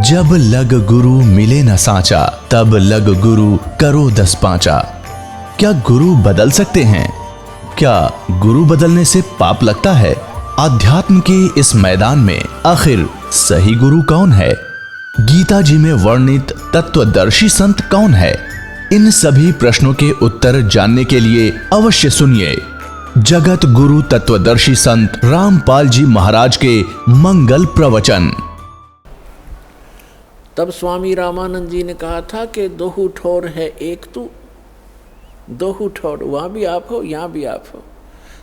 जब लग गुरु मिले न साचा, तब लग गुरु करो 10 पांचा। क्या गुरु बदल सकते हैं? क्या गुरु बदलने से पाप लगता है? आध्यात्म के इस मैदान में आखिर सही गुरु कौन है? गीता जी में वर्णित तत्वदर्शी संत कौन है? इन सभी प्रश्नों के उत्तर जानने के लिए अवश्य सुनिए जगत गुरु तत्वदर्शी संत रामपाल जी महाराज के मंगल प्रवचन। तब स्वामी रामानंद जी ने कहा था कि दोहु ठोर है एक तू, दोहु ठोर, वहाँ भी आप हो यहाँ भी आप हो।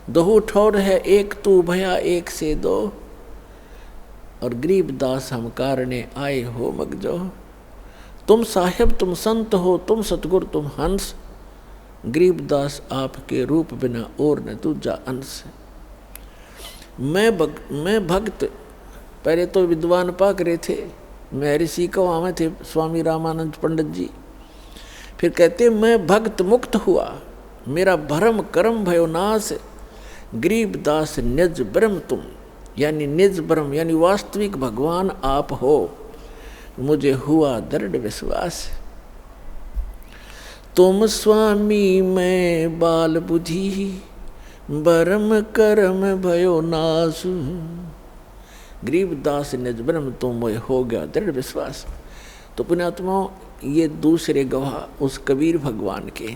दोहु ठोर है एक तू, भया एक से दो, और गरीबदास हम कारणे आए हो मगजो। तुम साहेब तुम संत हो, तुम सतगुर तुम हंस, गरीबदास आपके रूप बिना और न दूजा अंश। मैं भक्त, पहले तो विद्वान पाक रहे थे, मैं ऋषि को आवे थे स्वामी रामानंद पंडित जी। फिर कहते मैं भक्त मुक्त हुआ, मेरा भरम कर्म भयो नाश, गरीबदास निज ब्रह्म तुम, यानी निज ब्रह्म यानी वास्तविक भगवान आप हो, मुझे हुआ दृढ़ विश्वास। तुम स्वामी मैं बाल बुद्धि, ब्रह्म कर्म भयो नाश, गरीबदास निज ब्रह्म तुम मोह हो गया दृढ़ विश्वास। तो पुण्यात्माओं, ये दूसरे गवाह उस कबीर भगवान के।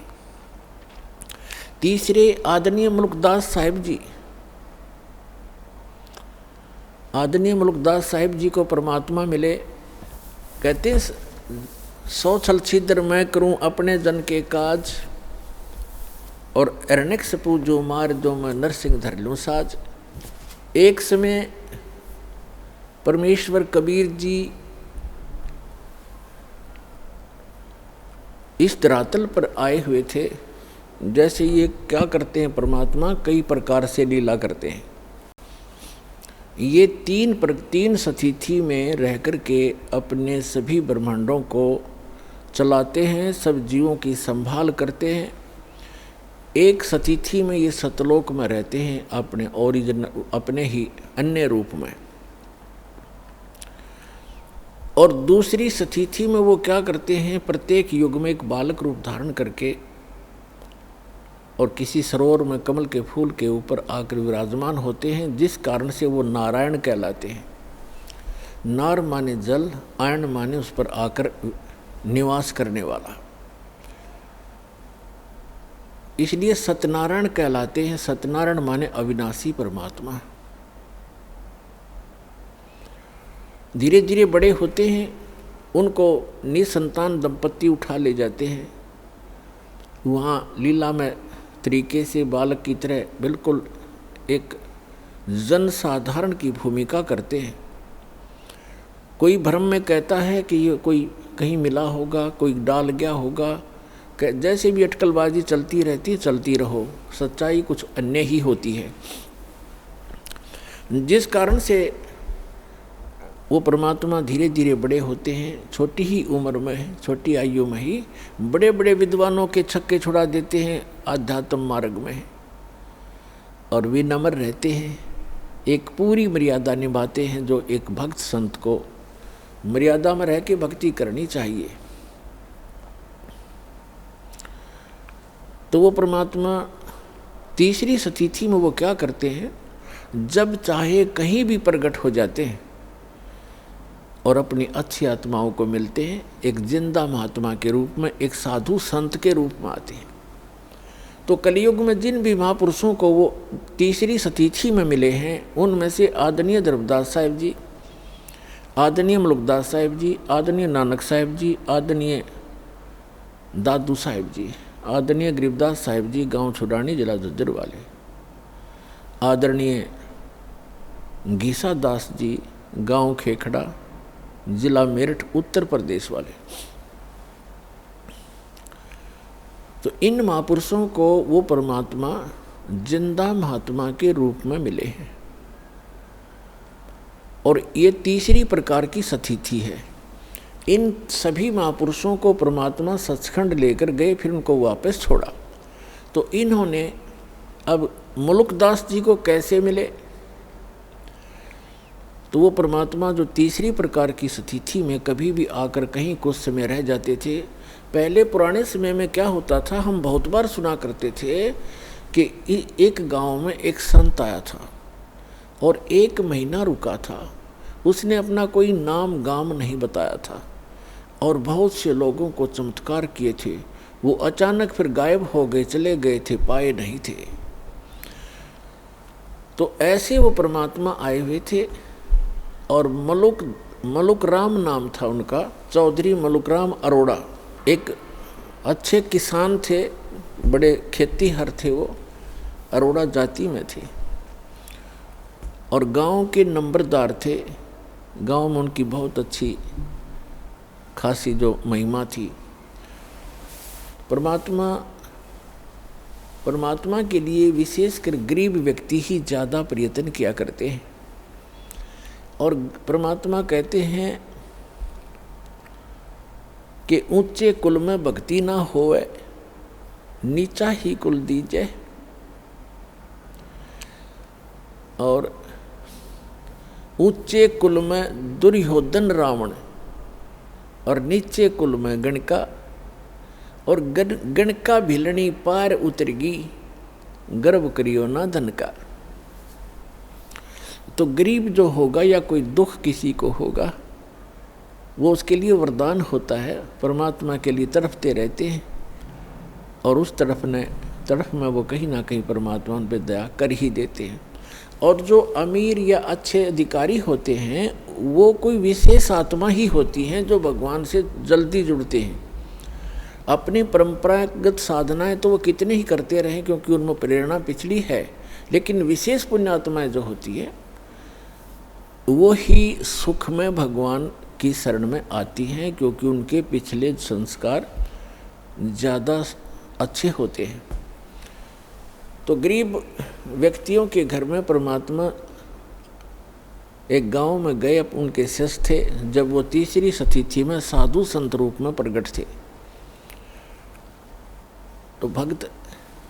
तीसरे आदरणीय मुल्कदास साहिब जी, आदरणीय मुल्कदास साहिब जी को परमात्मा मिले। कहते हैं 100 छल छिद्र मैं करूं अपने जन के काज, और अरण्यक सपू जो मार जो मैं नरसिंह धर लूं साज। एक समय परमेश्वर कबीर जी इस धरातल पर आए हुए थे। जैसे ये क्या करते हैं परमात्मा, कई प्रकार से लीला करते हैं। ये तीन सतिथि में रह कर के अपने सभी ब्रह्मांडों को चलाते हैं, सब जीवों की संभाल करते हैं। एक सतिथि में ये सतलोक में रहते हैं अपने ओरिजिनल, अपने ही अन्य रूप में, और दूसरी सतिथि में वो क्या करते हैं, प्रत्येक युग में एक बालक रूप धारण करके और किसी सरोवर में कमल के फूल के ऊपर आकर विराजमान होते हैं, जिस कारण से वो नारायण कहलाते हैं। नार माने जल, आयन माने उस पर आकर निवास करने वाला, इसलिए सत्यनारायण कहलाते हैं। सत्यनारायण माने अविनाशी परमात्मा। धीरे धीरे बड़े होते हैं, उनको निसंतान दंपत्ति उठा ले जाते हैं। वहाँ लीला में तरीके से बालक की तरह बिल्कुल एक जन साधारण की भूमिका करते हैं। कोई भ्रम में कहता है कि ये कोई कहीं मिला होगा, कोई डाल गया होगा, जैसे भी अटकलबाजी चलती रहती है, चलती रहो, सच्चाई कुछ अन्य ही होती है। जिस कारण से वो परमात्मा धीरे धीरे बड़े होते हैं। छोटी ही उम्र में, छोटी आयु में ही बड़े बड़े विद्वानों के छक्के छुड़ा देते हैं आध्यात्म मार्ग में, और विनम्र रहते हैं, एक पूरी मर्यादा निभाते हैं जो एक भक्त संत को मर्यादा में रह के भक्ति करनी चाहिए। तो वो परमात्मा तीसरी सतिथि में वो क्या करते हैं, जब चाहे कहीं भी प्रकट हो जाते हैं और अपनी अच्छी आत्माओं को मिलते हैं। एक जिंदा महात्मा के रूप में, एक साधु संत के रूप में आते हैं। तो कलयुग में जिन भी महापुरुषों को वो तीसरी सतिथि में मिले हैं, उनमें से आदरणीय धर्मदास साहिब जी, आदरणीय मुल्कदास साहिब जी, आदरणीय नानक साहिब जी, आदरणीय दादू साहिब जी, आदरणीय गरीबदास साहिब जी, गांव छुडानी, जिला झज्जर वाले, आदरणीय गीसा दास जी, गांव खेखड़ा, जिला मेरठ, उत्तर प्रदेश वाले। तो इन महापुरुषों को वो परमात्मा जिंदा महात्मा के रूप में मिले हैं, और ये तीसरी प्रकार की सतिथि है। इन सभी महापुरुषों को परमात्मा सचखंड लेकर गए, फिर उनको वापस छोड़ा। तो इन्होंने अब मुल्कदास जी को कैसे मिले, तो वो परमात्मा जो तीसरी प्रकार की स्थिति में कभी भी आकर कहीं कुछ समय रह जाते थे। पहले पुराने समय में क्या होता था, हम बहुत बार सुना करते थे कि एक गांव में एक संत आया था और 1 महीना रुका था। उसने अपना कोई नाम गाम नहीं बताया था और बहुत से लोगों को चमत्कार किए थे। वो अचानक फिर गायब हो गए, चले गए थे, पाए नहीं थे। तो ऐसे वो परमात्मा आए हुए थे और मलुक राम नाम था उनका, चौधरी मलुक राम अरोड़ा। एक अच्छे किसान थे, बड़े खेतीहर थे, वो अरोड़ा जाति में थे और गांव के नंबरदार थे। गांव में उनकी बहुत अच्छी खासी जो महिमा थी। परमात्मा के लिए विशेषकर गरीब व्यक्ति ही ज़्यादा प्रयत्न किया करते हैं और परमात्मा कहते हैं कि ऊंचे कुल में भक्ति ना होए, नीचा ही कुल दीजे। और ऊंचे कुल में दुर्योधन रावण और नीचे कुल में गणका, और गणका भिलनी पार उतरगी, गर्व करियो ना धन का। तो गरीब जो होगा या कोई दुख किसी को होगा, वो उसके लिए वरदान होता है, परमात्मा के लिए तड़पते रहते हैं और उस तरफ में वो कहीं ना कहीं परमात्मा उन पर दया कर ही देते हैं। और जो अमीर या अच्छे अधिकारी होते हैं वो कोई विशेष आत्मा ही होती हैं जो भगवान से जल्दी जुड़ते हैं। अपनी परंपरागत साधनाएं तो वो कितने ही करते रहें क्योंकि उनमें प्रेरणा पिछड़ी है, लेकिन विशेष पुण्यात्माएं जो होती है वो ही सुख में भगवान की शरण में आती हैं क्योंकि उनके पिछले संस्कार ज़्यादा अच्छे होते हैं। तो गरीब व्यक्तियों के घर में परमात्मा एक गांव में गए, उनके शिष्य थे, जब वो तीसरी स्थिति में साधु संत रूप में प्रकट थे। तो भक्त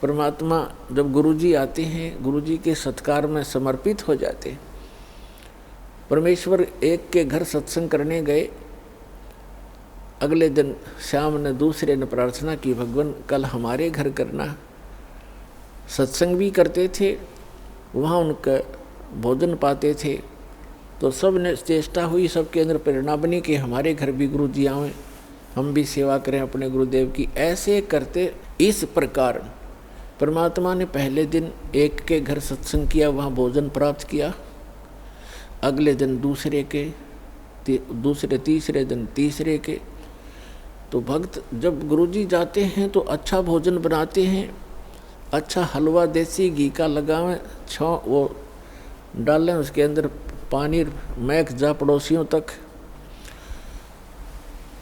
परमात्मा जब गुरुजी आते हैं, गुरुजी के सत्कार में समर्पित हो जाते हैं। परमेश्वर एक के घर सत्संग करने गए, अगले दिन शाम ने दूसरे ने प्रार्थना की, भगवान कल हमारे घर करना। सत्संग भी करते थे, वहाँ उनका भोजन पाते थे। तो सब ने चेष्टा हुई, सबके अंदर प्रेरणा बनी कि हमारे घर भी गुरु जी आएँ, हम भी सेवा करें अपने गुरुदेव की। ऐसे करते इस प्रकार परमात्मा ने पहले दिन एक के घर सत्संग किया, वहाँ भोजन प्राप्त किया। अगले दिन दूसरे तीसरे दिन तीसरे के। तो भक्त जब गुरुजी जाते हैं तो अच्छा भोजन बनाते हैं, अच्छा हलवा देसी घी का लगावें, वो डालें, उसके अंदर पानी महक जा पड़ोसियों तक।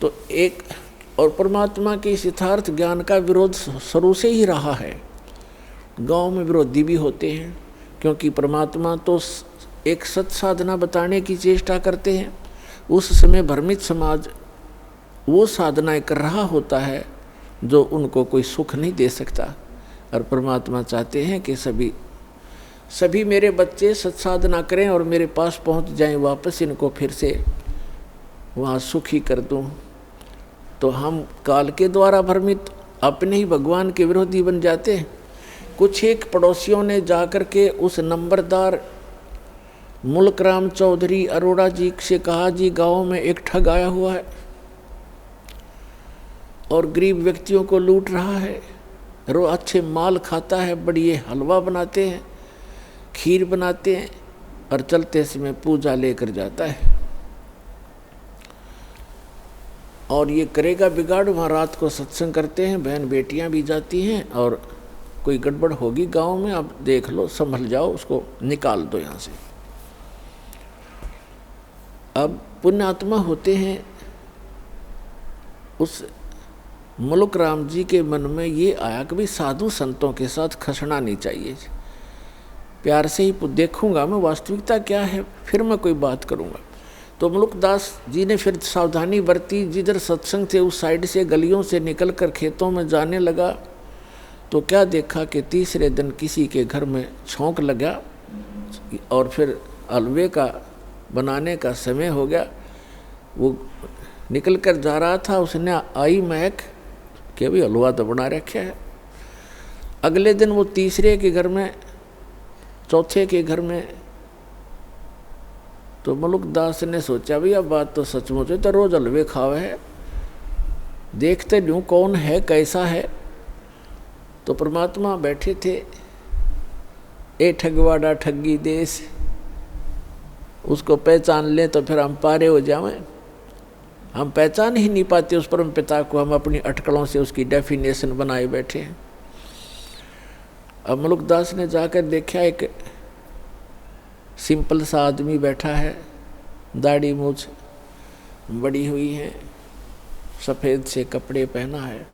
तो एक और परमात्मा के इस यथार्थ ज्ञान का विरोध शुरू से ही रहा है। गांव में विरोधी भी होते हैं क्योंकि परमात्मा तो एक सत साधना बताने की चेष्टा करते हैं। उस समय भ्रमित समाज वो साधनाएं कर रहा होता है जो उनको कोई सुख नहीं दे सकता, और परमात्मा चाहते हैं कि सभी मेरे बच्चे सत्साधना करें और मेरे पास पहुंच जाएं, वापस इनको फिर से वहाँ सुखी कर दूं। तो हम काल के द्वारा भ्रमित अपने ही भगवान के विरोधी बन जाते हैं। कुछ एक पड़ोसियों ने जाकर के उस नंबरदार मुल्क राम चौधरी अरोड़ा जी से कहा, जी गांव में एक ठग आया हुआ है और गरीब व्यक्तियों को लूट रहा है, रोज अच्छे माल खाता है, बढ़िया हलवा बनाते हैं, खीर बनाते हैं और चलते समय पूजा लेकर जाता है और ये करेगा बिगाड़। वहाँ रात को सत्संग करते हैं, बहन बेटियां भी जाती हैं और कोई गड़बड़ होगी गांव में, अब देख लो, संभल जाओ, उसको निकाल दो यहाँ से। अब पुण्यात्मा होते हैं, उस मुल्क राम जी के मन में ये आया कि भाई साधु संतों के साथ खसना नहीं चाहिए, प्यार से ही देखूंगा मैं वास्तविकता क्या है, फिर मैं कोई बात करूंगा। तो मुल्कदास जी ने फिर सावधानी बरती, जिधर सत्संग थे उस साइड से गलियों से निकलकर खेतों में जाने लगा। तो क्या देखा कि तीसरे दिन किसी के घर में छौंक लगा और फिर हलवे का बनाने का समय हो गया। वो निकल कर जा रहा था, उसने आई महक कि भाई हलवा तो बना रखा है। अगले दिन वो तीसरे के घर में, चौथे के घर में, तो मलुकदास ने सोचा भाई अब बात तो सचमुच है, तो रोज हलवे खावे है, देखते न्यू कौन है कैसा है। तो परमात्मा बैठे थे, ए ठगवाड़ा ठगी देश, उसको पहचान ले तो फिर हम पारे हो जाएं। हम पहचान ही नहीं पाते उस परम पिता को, हम अपनी अटकलों से उसकी डेफिनेशन बनाए बैठे हैं। अब मलुकदास ने जाकर देखा, एक सिंपल सा आदमी बैठा है, दाढ़ी मूछ बड़ी हुई है, सफ़ेद से कपड़े पहना है,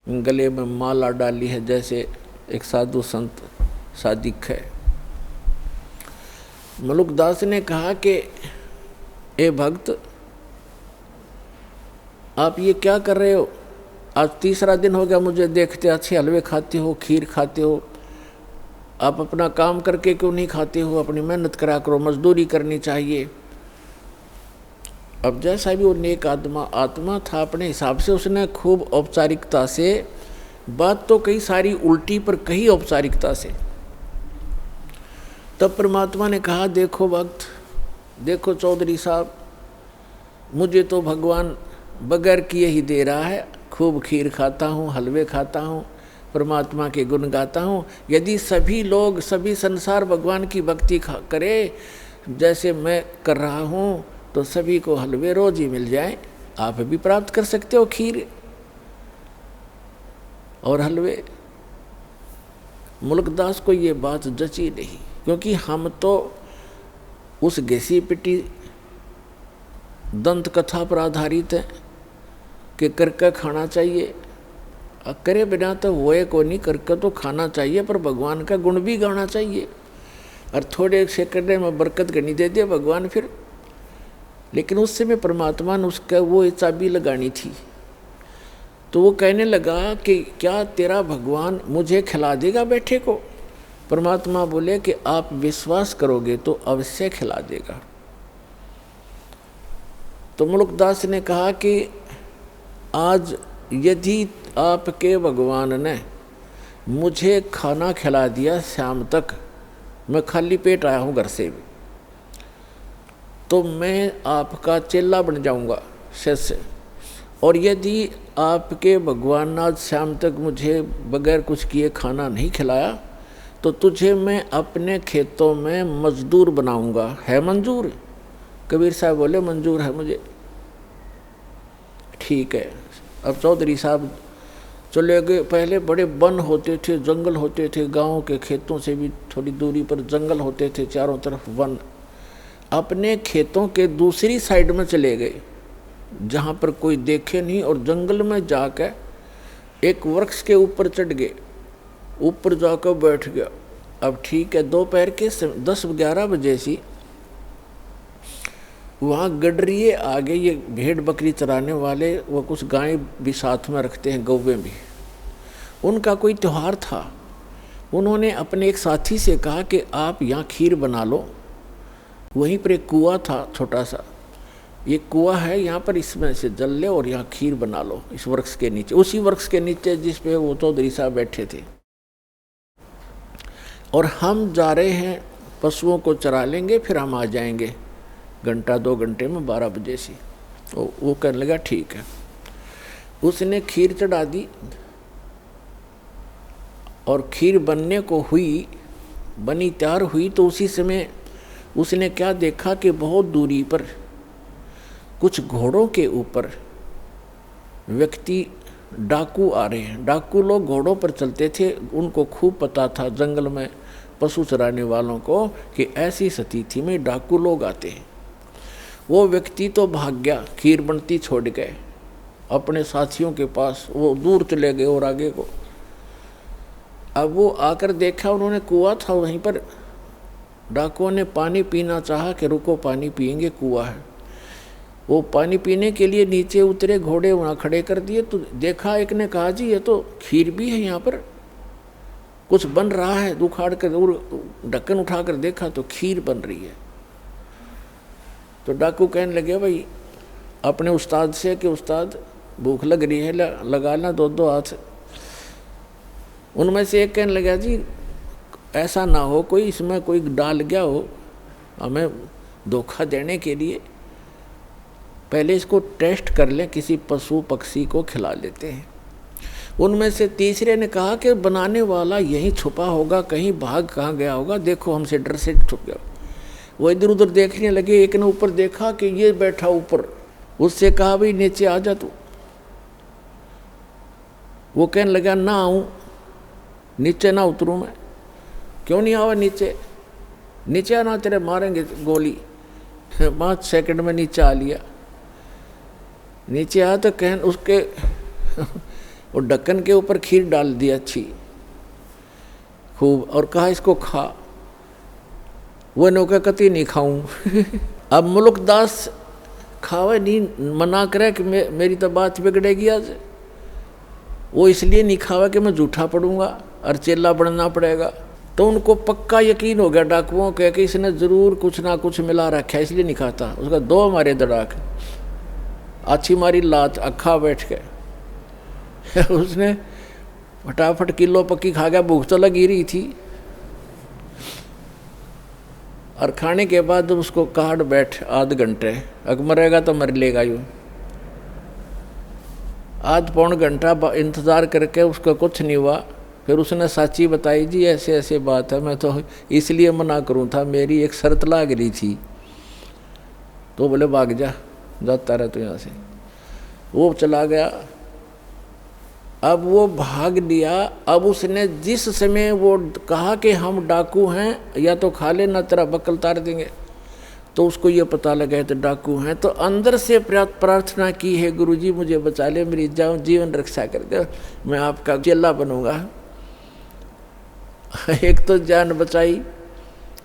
गले में माला डाली है, जैसे एक साधु संत सादिक है। मलुकदास ने कहा कि ए भक्त, आप ये क्या कर रहे हो? आज तीसरा दिन हो गया मुझे देखते, अच्छे हलवे खाते हो, खीर खाते हो, आप अपना काम करके क्यों नहीं खाते हो? अपनी मेहनत करा करो, मजदूरी करनी चाहिए। अब जैसा भी वो नेक आत्मा था, अपने हिसाब से उसने खूब औपचारिकता से बात तो कई सारी उल्टी पर कही औपचारिकता से। तब परमात्मा ने कहा, देखो भक्त, देखो चौधरी साहब, मुझे तो भगवान बगैर किए ही दे रहा है, खूब खीर खाता हूँ, हलवे खाता हूँ, परमात्मा के गुण गाता हूँ। यदि सभी लोग, सभी संसार भगवान की भक्ति करे जैसे मैं कर रहा हूँ, तो सभी को हलवे रोज ही मिल जाए। आप भी प्राप्त कर सकते हो खीर और हलवे। मुल्कदास को ये बात जची नहीं, क्योंकि हम तो उस घिसी पिटी दंत कथा पर आधारित है कि करके खाना चाहिए, करे बिना तो वो को नहीं, करके तो खाना चाहिए, पर भगवान का गुण भी गाना चाहिए। और थोड़े से करने में बरकत गनी दे दिया भगवान फिर। लेकिन उस समय परमात्मा ने उसका वो चाबी लगानी थी। तो वो कहने लगा कि क्या तेरा भगवान मुझे खिला देगा बैठे को? परमात्मा बोले कि आप विश्वास करोगे तो अवश्य खिला देगा। तो मुल्कदास ने कहा कि आज यदि आपके भगवान ने मुझे खाना खिला दिया शाम तक, मैं खाली पेट आया हूँ घर से भी, तो मैं आपका चेला बन जाऊँगा शिष्य। और यदि आपके भगवान ने आज शाम तक मुझे बगैर कुछ किए खाना नहीं खिलाया, तो तुझे मैं अपने खेतों में मजदूर बनाऊँगा। है मंजूर? कबीर साहब बोले मंजूर है मुझे। ठीक है। अब चौधरी साहब चले गए। पहले बड़े वन होते थे, जंगल होते थे, गांव के खेतों से भी थोड़ी दूरी पर जंगल होते थे, चारों तरफ वन। अपने खेतों के दूसरी साइड में चले गए जहाँ पर कोई देखे नहीं, और जंगल में जाकर एक वृक्ष के ऊपर चढ़ गए, ऊपर जाकर बैठ गया। अब ठीक है, दोपहर के 10-11 बजे सी वहाँ गडरिए आगे, ये भेड़ बकरी चराने वाले, वो कुछ गाय भी साथ में रखते हैं, गौवें भी। उनका कोई त्यौहार था। उन्होंने अपने एक साथी से कहा कि आप यहाँ खीर बना लो। वहीं पर एक कुआं था छोटा सा, ये कुआं है यहाँ पर, इसमें से जल ले और यहाँ खीर बना लो इस वृक्ष के नीचे, उसी वृक्ष के नीचे जिस पे वो चौधरी साहब बैठे थे। और हम जा रहे हैं, पशुओं को चरा लेंगे, फिर हम आ जाएंगे 1-2 घंटे में, 12 बजे से। वो कहने लगा ठीक है। उसने खीर चढ़ा दी और खीर बनने को हुई, बनी तैयार हुई, तो उसी समय उसने क्या देखा कि बहुत दूरी पर कुछ घोड़ों के ऊपर व्यक्ति डाकू आ रहे हैं। डाकू लोग घोड़ों पर चलते थे, उनको खूब पता था जंगल में पशु चराने वालों को कि ऐसी स्थिति में डाकू लोग आते हैं। वो व्यक्ति तो भाग गया, खीर बनती छोड़ गए अपने साथियों के पास, वो दूर चले गए और आगे को। अब वो आकर देखा, उन्होंने कुआं था वहीं पर, डाकुओं ने पानी पीना चाहा कि रुको पानी पिएंगे, कुआं है। वो पानी पीने के लिए नीचे उतरे, घोड़े वहाँ खड़े कर दिए। तो देखा, एक ने कहा जी ये तो खीर भी है यहाँ पर, कुछ बन रहा है। उखाड़ कर ढक्कन उठाकर देखा तो खीर बन रही है। तो डाकू कहने लगे भाई अपने उस्ताद से कि उस्ताद भूख लग रही है, लगा ला 2-2 हाथ। उनमें से एक कहने लगा जी ऐसा ना हो कोई इसमें कोई डाल गया हो हमें धोखा देने के लिए, पहले इसको टेस्ट कर लें, किसी पशु पक्षी को खिला लेते हैं। उनमें से तीसरे ने कहा कि बनाने वाला यहीं छुपा होगा, कहीं भाग कहाँ गया होगा, देखो हमसे डर से छुप गया। वो इधर उधर देखने लगे, एक ने ऊपर देखा कि ये बैठा ऊपर, उससे कहा भाई नीचे आ जा तू। वो कहने लगा ना आऊँ, नीचे ना उतरूँ मैं। क्यों नहीं आवा नीचे? नीचे आना तेरे मारेंगे गोली। 5 सेकंड में नीचे आ लिया। नीचे आया तो कहन उसके वो ढक्कन के ऊपर खीर डाल दी अच्छी खूब और कहा इसको खा। वो नौका कति नहीं खाऊं। अब मुल्कदास खावे नहीं, मना करे कि मेरी तो बात बिगड़ेगी आज। वो इसलिए नहीं खावा कि मैं झूठा पड़ूंगा और चेला बनना पड़ेगा। तो उनको पक्का यकीन हो गया डाकुओं के कि इसने ज़रूर कुछ ना कुछ मिला रखा है, इसलिए नहीं खाता। उसका 2 मारे दड़ाक, अच्छी मारी लात, अखा बैठ के उसने फटाफट किलो पक्की खा गया। भूख तो लगी रही थी और खाने के बाद उसको काट बैठ आध घंटे, अगर मरेगा तो मर लेगा यूँ। आध पौन घंटा इंतज़ार करके उसका कुछ नहीं हुआ। फिर उसने साची बताई जी ऐसे ऐसे बात है, मैं तो इसलिए मना करूँ था, मेरी एक शर्त लाग रही थी। तो बोले भाग जा, जाता रहे तो यहाँ से। वो चला गया। अब वो भाग लिया। अब उसने जिस समय वो कहा कि हम डाकू हैं या तो खा लेना तेरा बकल तार देंगे, तो उसको ये पता लगा तो डाकू हैं, तो अंदर से प्रार्थना की है गुरुजी मुझे बचा ले, मेरी जीवन रक्षा कर दे, मैं आपका चेला बनूंगा। एक तो जान बचाई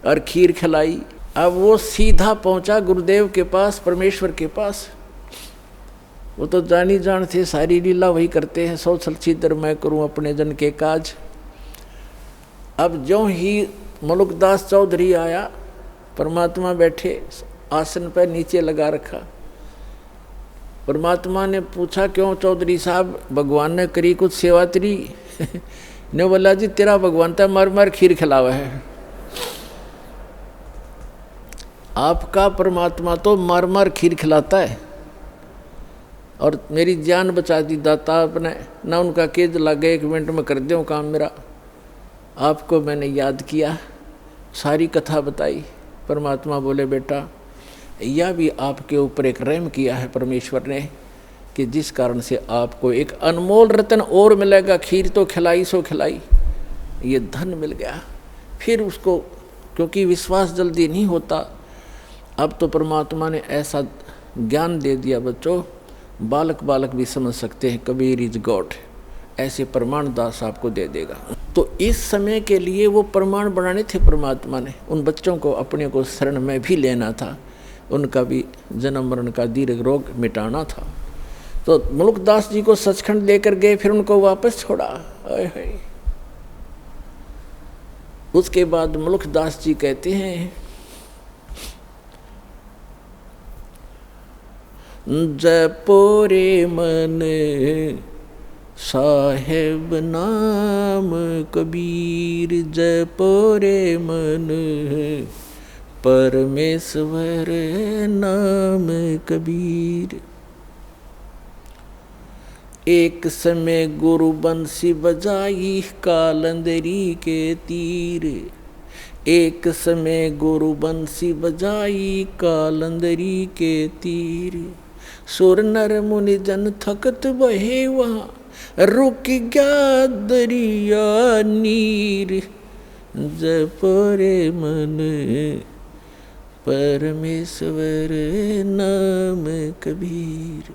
और खीर खिलाई। अब वो सीधा पहुंचा गुरुदेव के पास, परमेश्वर के पास। वो तो जानी जान थे, सारी लीला वही करते हैं, 100 छलछीदर मैं करूं अपने जन के काज। अब जो ही मुल्कदास चौधरी आया, परमात्मा बैठे आसन पर नीचे लगा रखा। परमात्मा ने पूछा क्यों चौधरी साहब, भगवान ने करी कुछ सेवा तेरी? ने बोला जी तेरा भगवान था मर मर खीर खिलावा है। आपका परमात्मा तो मर मर खीर खिलाता है और मेरी जान बचा दी दाता आपने ना। उनका केज लगे 1 मिनट में कर दूँ काम मेरा। आपको मैंने याद किया, सारी कथा बताई। परमात्मा बोले बेटा यह भी आपके ऊपर एक रहम किया है परमेश्वर ने कि जिस कारण से आपको एक अनमोल रतन और मिलेगा। खीर तो खिलाई सो खिलाई, ये धन मिल गया। फिर उसको क्योंकि विश्वास जल्दी नहीं होता, अब तो परमात्मा ने ऐसा ज्ञान दे दिया बच्चों, बालक बालक भी समझ सकते हैं कबीर इज गॉड, ऐसे प्रमाण दास आपको दे देगा। तो इस समय के लिए वो प्रमाण बनाने थे परमात्मा ने। उन बच्चों को अपने को शरण में भी लेना था, उनका भी जन्म मरण का दीर्घ रोग मिटाना था। तो मुल्कदास जी को सचखंड लेकर गए, फिर उनको वापस छोड़ा। उसके बाद मुल्कदास जी कहते हैं जपो रे मन साहेब नाम कबीर, जपो रे मन परमेश्वर नाम कबीर। एक समय गुरु बंसी बजाई कालंदरी के तीर, एक समय गुरु बंसी बजाई कालंदरी के तीर। सुर नर मुनि जन थकत बहे वहाँ, रुक गया दरिया नीर। जपो रे मन परमेश्वर नाम कबीर।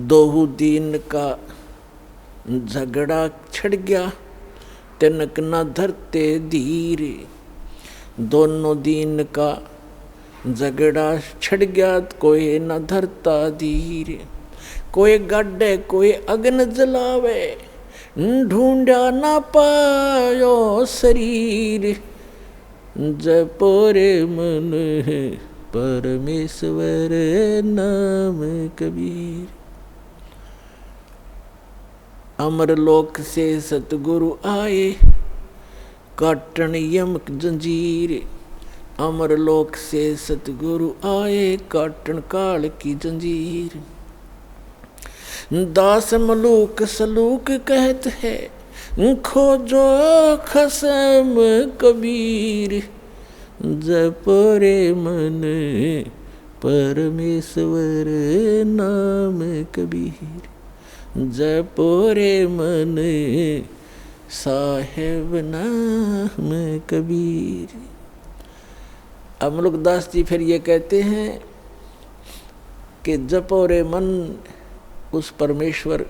2 दिन का झगड़ा छिड़ गया, तिनक न धरते धीर। 2 दिन का झगड़ा छिड़ गया, कोई न धरता धीर। कोई गड्ढे कोई अग्न जलावे, ढूंढा न पायो शरीर। जपो रे मन परमेश्वर नाम कबीर। अमरलोक से सतगुरु आए, काटन यमक जंजीर। अमरलोक से सतगुरु आए, काटन काल की जंजीर। दास मलूक सलूक कहत है, खोजो खसम कबीर। जपो रे मन परमेश्वर नाम कबीर। जपो रे मन साहेब नाम कबीर। अब मुल्कदास जी फिर ये कहते हैं कि जपो रे मन, उस परमेश्वर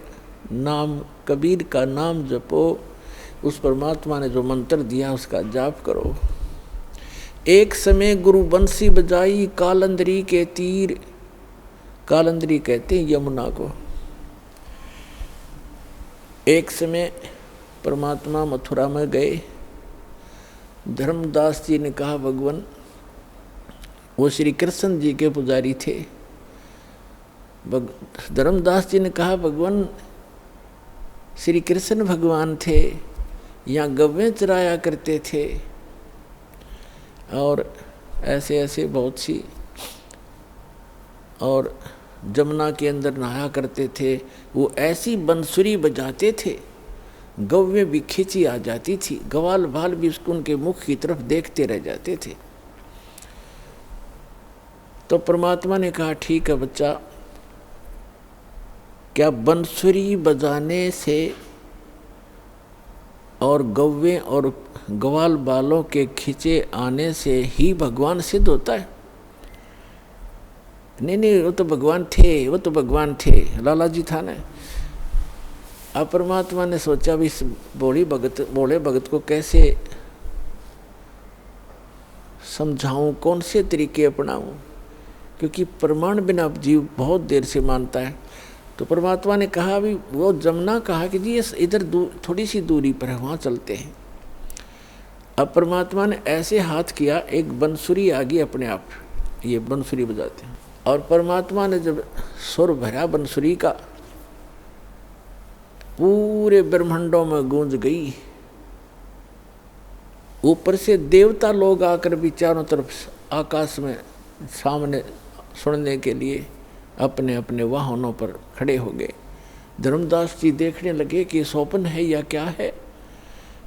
नाम कबीर का नाम जपो, उस परमात्मा ने जो मंत्र दिया उसका जाप करो। एक समय गुरु बंसी बजाई कालंदरी के तीर। कालंदरी कहते हैं यमुना को। एक समय परमात्मा मथुरा में गए। धर्मदास जी ने कहा भगवान, वो श्री कृष्ण जी के पुजारी थे। धर्मदास जी ने कहा भगवान, श्री कृष्ण भगवान थे, यहाँ गव्वें चराया करते थे और ऐसे ऐसे बहुत सी, और जमुना के अंदर नहाया करते थे। वो ऐसी बंसुरी बजाते थे, गव्वें भी खींची आ जाती थी, ग्वाल बाल भी उसको उनके मुख की तरफ देखते रह जाते थे। तो परमात्मा ने कहा ठीक है बच्चा, क्या बंसुरी बजाने से और गव्वें और ग्वाल बालों के खींचे आने से ही भगवान सिद्ध होता है? नहीं नहीं, वो तो भगवान थे, वो तो भगवान थे, लाला जी था ना। अब परमात्मा ने सोचा भी इस बोले भगत को कैसे समझाऊं, कौन से तरीके अपनाऊं, क्योंकि प्रमाण बिना जीव बहुत देर से मानता है। तो परमात्मा ने कहा भी, वो जमुना कहा कि जी इधर थोड़ी सी दूरी पर है, वहाँ चलते हैं। अब परमात्मा ने ऐसे हाथ किया, एक बंसुरी आ गई अपने आप, ये बंसुरी बजाते हैं। और परमात्मा ने जब सुर भरा बंसुरी का, पूरे ब्रह्मांडों में गूंज गई। ऊपर से देवता लोग आकर भी चारों तरफ आकाश में सामने सुनने के लिए अपने अपने वाहनों पर खड़े हो गए। धर्मदास जी देखने लगे कि स्वप्न है या क्या है।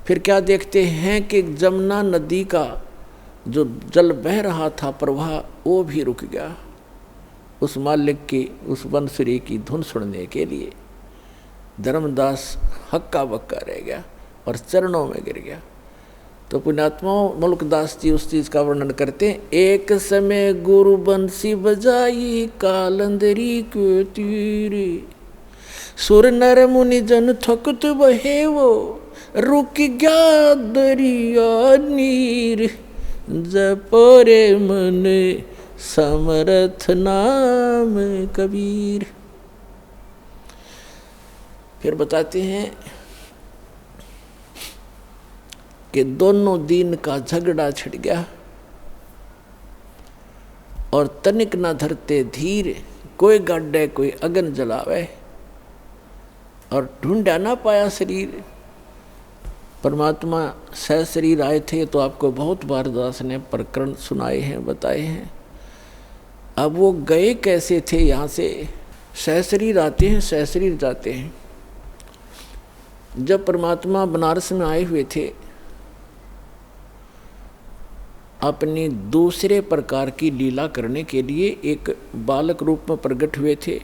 फिर क्या देखते हैं कि जमुना नदी का जो जल बह रहा था प्रवाह, वो भी रुक गया उस मालिक की, उस बंसुरी की धुन सुनने के लिए। धर्मदास हक्का बक्का रह गया और चरणों में गिर गया। तो पुण्यात्माओं, मुल्कदास जी उस चीज का वर्णन करते हैं। एक समय गुरु बंसी बजाई कालंदरी के तीर। सुर नर मुनि जन थकत बहे वो, रुक गया दरिया नीर। जपो रे मन समर्थ नाम कबीर। फिर बताते हैं कि दोनों दिन का झगड़ा छिड़ गया और तनिक न धरते धीर। कोई गाड्डे कोई अगन जलावे और ढूंढा ना पाया शरीर। परमात्मा सह शरीर आए थे, तो आपको बहुत बार दास ने प्रकरण सुनाए हैं, बताए हैं। अब वो गए कैसे थे यहाँ से? सह शरीर आते हैं, सह शरीर जाते हैं। जब परमात्मा बनारस में आए हुए थे, अपनी दूसरे प्रकार की लीला करने के लिए एक बालक रूप में प्रकट हुए थे।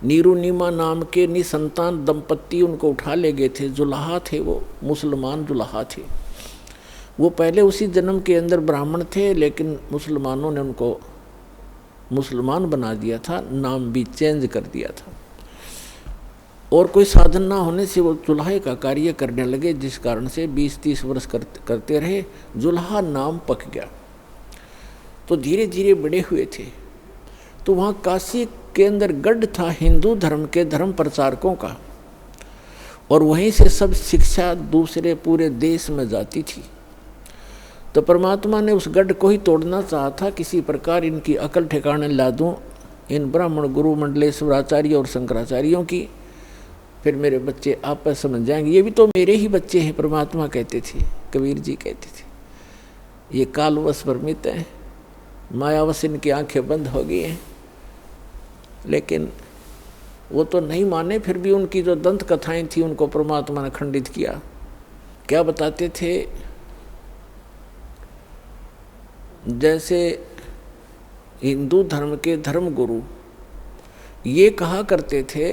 नीरू नीमा नाम के निसंतान दंपत्ति उनको उठा ले गए थे। जुलाहा थे, वो मुसलमान जुलाहा थे। वो पहले उसी जन्म के अंदर ब्राह्मण थे, लेकिन मुसलमानों ने उनको मुसलमान बना दिया था, नाम भी चेंज कर दिया था। और कोई साधन ना होने से वो जुल्हा का कार्य करने लगे, जिस कारण से 20-30 वर्ष करते रहे। जुल्हा नाम पक गया, तो धीरे धीरे बड़े हुए थे। तो वहाँ काशी के अंदर गढ़ था हिंदू धर्म के धर्म प्रचारकों का, और वहीं से सब शिक्षा दूसरे पूरे देश में जाती थी। तो परमात्मा ने उस गढ़ को ही तोड़ना चाहा था, किसी प्रकार इनकी अकल ठिकाने ला दूं, इन ब्राह्मण गुरु मंडलेश्वराचार्य और शंकराचार्यों की, फिर मेरे बच्चे आपस समझ जाएंगे, ये भी तो मेरे ही बच्चे हैं। परमात्मा कहते थे, कबीर जी कहते थे, ये कालवश भ्रमित हैं, मायावश इनकी आंखें बंद हो गई हैं। लेकिन वो तो नहीं माने, फिर भी उनकी जो दंत कथाएं थी उनको परमात्मा ने खंडित किया। क्या बताते थे, जैसे हिंदू धर्म के धर्म गुरु ये कहा करते थे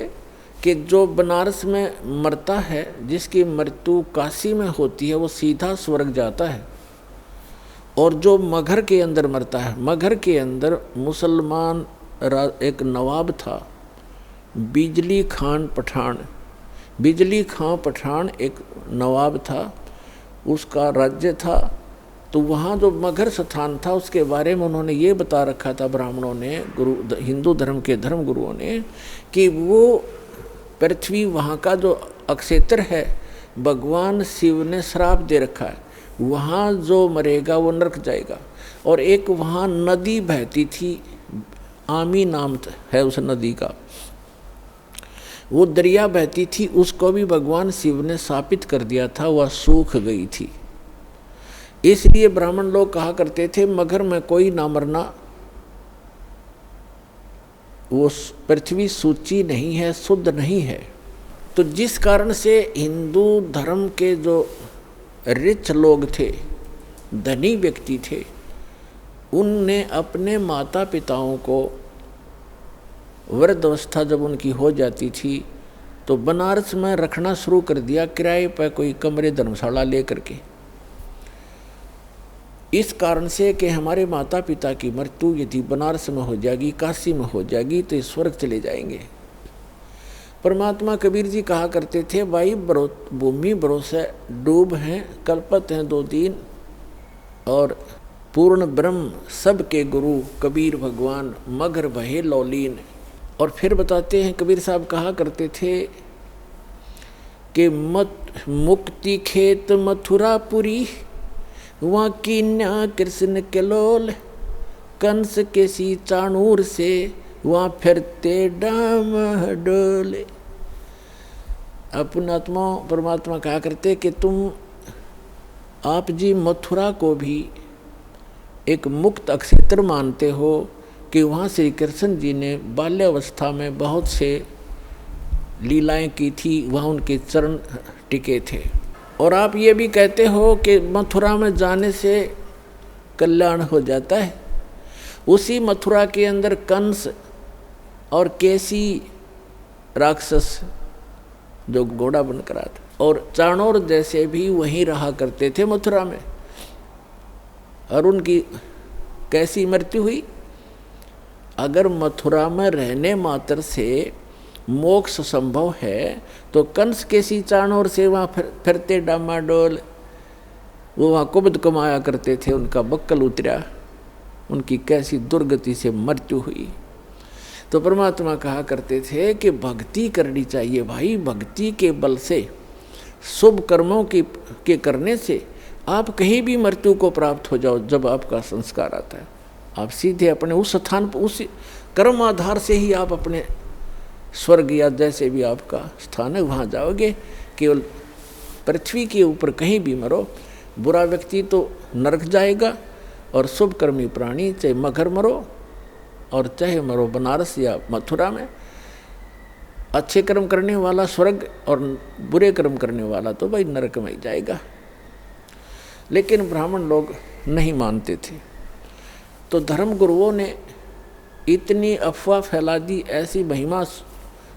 कि जो बनारस में मरता है, जिसकी मृत्यु काशी में होती है, वो सीधा स्वर्ग जाता है। और जो मगहर के अंदर मरता है, मगहर के अंदर मुसलमान एक नवाब था, बिजली खान पठान। बिजली खां पठान एक नवाब था, उसका राज्य था। तो वहाँ जो मगहर स्थान था उसके बारे में उन्होंने ये बता रखा था ब्राह्मणों ने, हिंदू धर्म के धर्म गुरुओं ने, कि वो पृथ्वी वहाँ का जो अक्षेत्र है, भगवान शिव ने श्राप दे रखा है, वहाँ जो मरेगा वो नरक जाएगा। और एक वहाँ नदी बहती थी, आमी नाम है उस नदी का, वो दरिया बहती थी, उसको भी भगवान शिव ने शापित कर दिया था, वह सूख गई थी। इसलिए ब्राह्मण लोग कहा करते थे, मगहर में कोई ना मरना, वो पृथ्वी सूची नहीं है, शुद्ध नहीं है। तो जिस कारण से हिंदू धर्म के जो रिच लोग थे, धनी व्यक्ति थे, उनने अपने माता पिताओं को वृद्ध अवस्था जब उनकी हो जाती थी तो बनारस में रखना शुरू कर दिया, किराए पर कोई कमरे धर्मशाला लेकर के। इस कारण से कि हमारे माता पिता की मृत्यु यदि बनारस में हो जाएगी, काशी में हो जाएगी, तो स्वर्ग चले जाएंगे। परमात्मा कबीर जी कहा करते थे, भाई भूमि भरोसे डूब हैं, कल्पत हैं 2 दिन, और पूर्ण ब्रह्म सबके गुरु कबीर भगवान, मगहर भये लौलीन। और फिर बताते हैं, कबीर साहब कहा करते थे कि मुक्ति खेत मथुरापुरी, वहाँ कीन्या कृष्ण के लोल, कंस के सी चाणूर से, वहाँ फिरते डाम डोले। अपना आत्मा परमात्मा कहा करते कि तुम आप जी मथुरा को भी एक मुक्त अक्षेत्र मानते हो, कि वहाँ श्री कृष्ण जी ने बाल्यावस्था में बहुत से लीलाएं की थी, वहाँ उनके चरण टिके थे। और आप ये भी कहते हो कि मथुरा में जाने से कल्याण हो जाता है। उसी मथुरा के अंदर कंस और केसी राक्षस जो घोड़ा बनकर आता, और चाणोर जैसे भी वहीं रहा करते थे मथुरा में, और उनकी कैसी मृत्यु हुई। अगर मथुरा में रहने मात्र से मोक्ष संभव है, तो कंस के सी चाणोर से वहाँ फिरते डामाडोल, वो वहाँ कुबद कमाया करते थे, उनका बक्कल उतरा, उनकी कैसी दुर्गति से मृत्यु हुई। तो परमात्मा कहा करते थे कि भक्ति करनी चाहिए भाई, भक्ति के बल से, शुभ कर्मों के करने से आप कहीं भी मृत्यु को प्राप्त हो जाओ। जब आपका संस्कार आता है, आप सीधे अपने उस स्थान पर, उस कर्म आधार से ही आप अपने स्वर्ग या जैसे भी आपका स्थान है वहाँ जाओगे। केवल पृथ्वी के ऊपर कहीं भी मरो, बुरा व्यक्ति तो नरक जाएगा, और शुभ कर्मी प्राणी चाहे मगहर मरो और चाहे मरो बनारस या मथुरा में, अच्छे कर्म करने वाला स्वर्ग और बुरे कर्म करने वाला तो भाई नरक में ही जाएगा। लेकिन ब्राह्मण लोग नहीं मानते थे, तो धर्म गुरुओं ने इतनी अफवाह फैला दी, ऐसी महिमा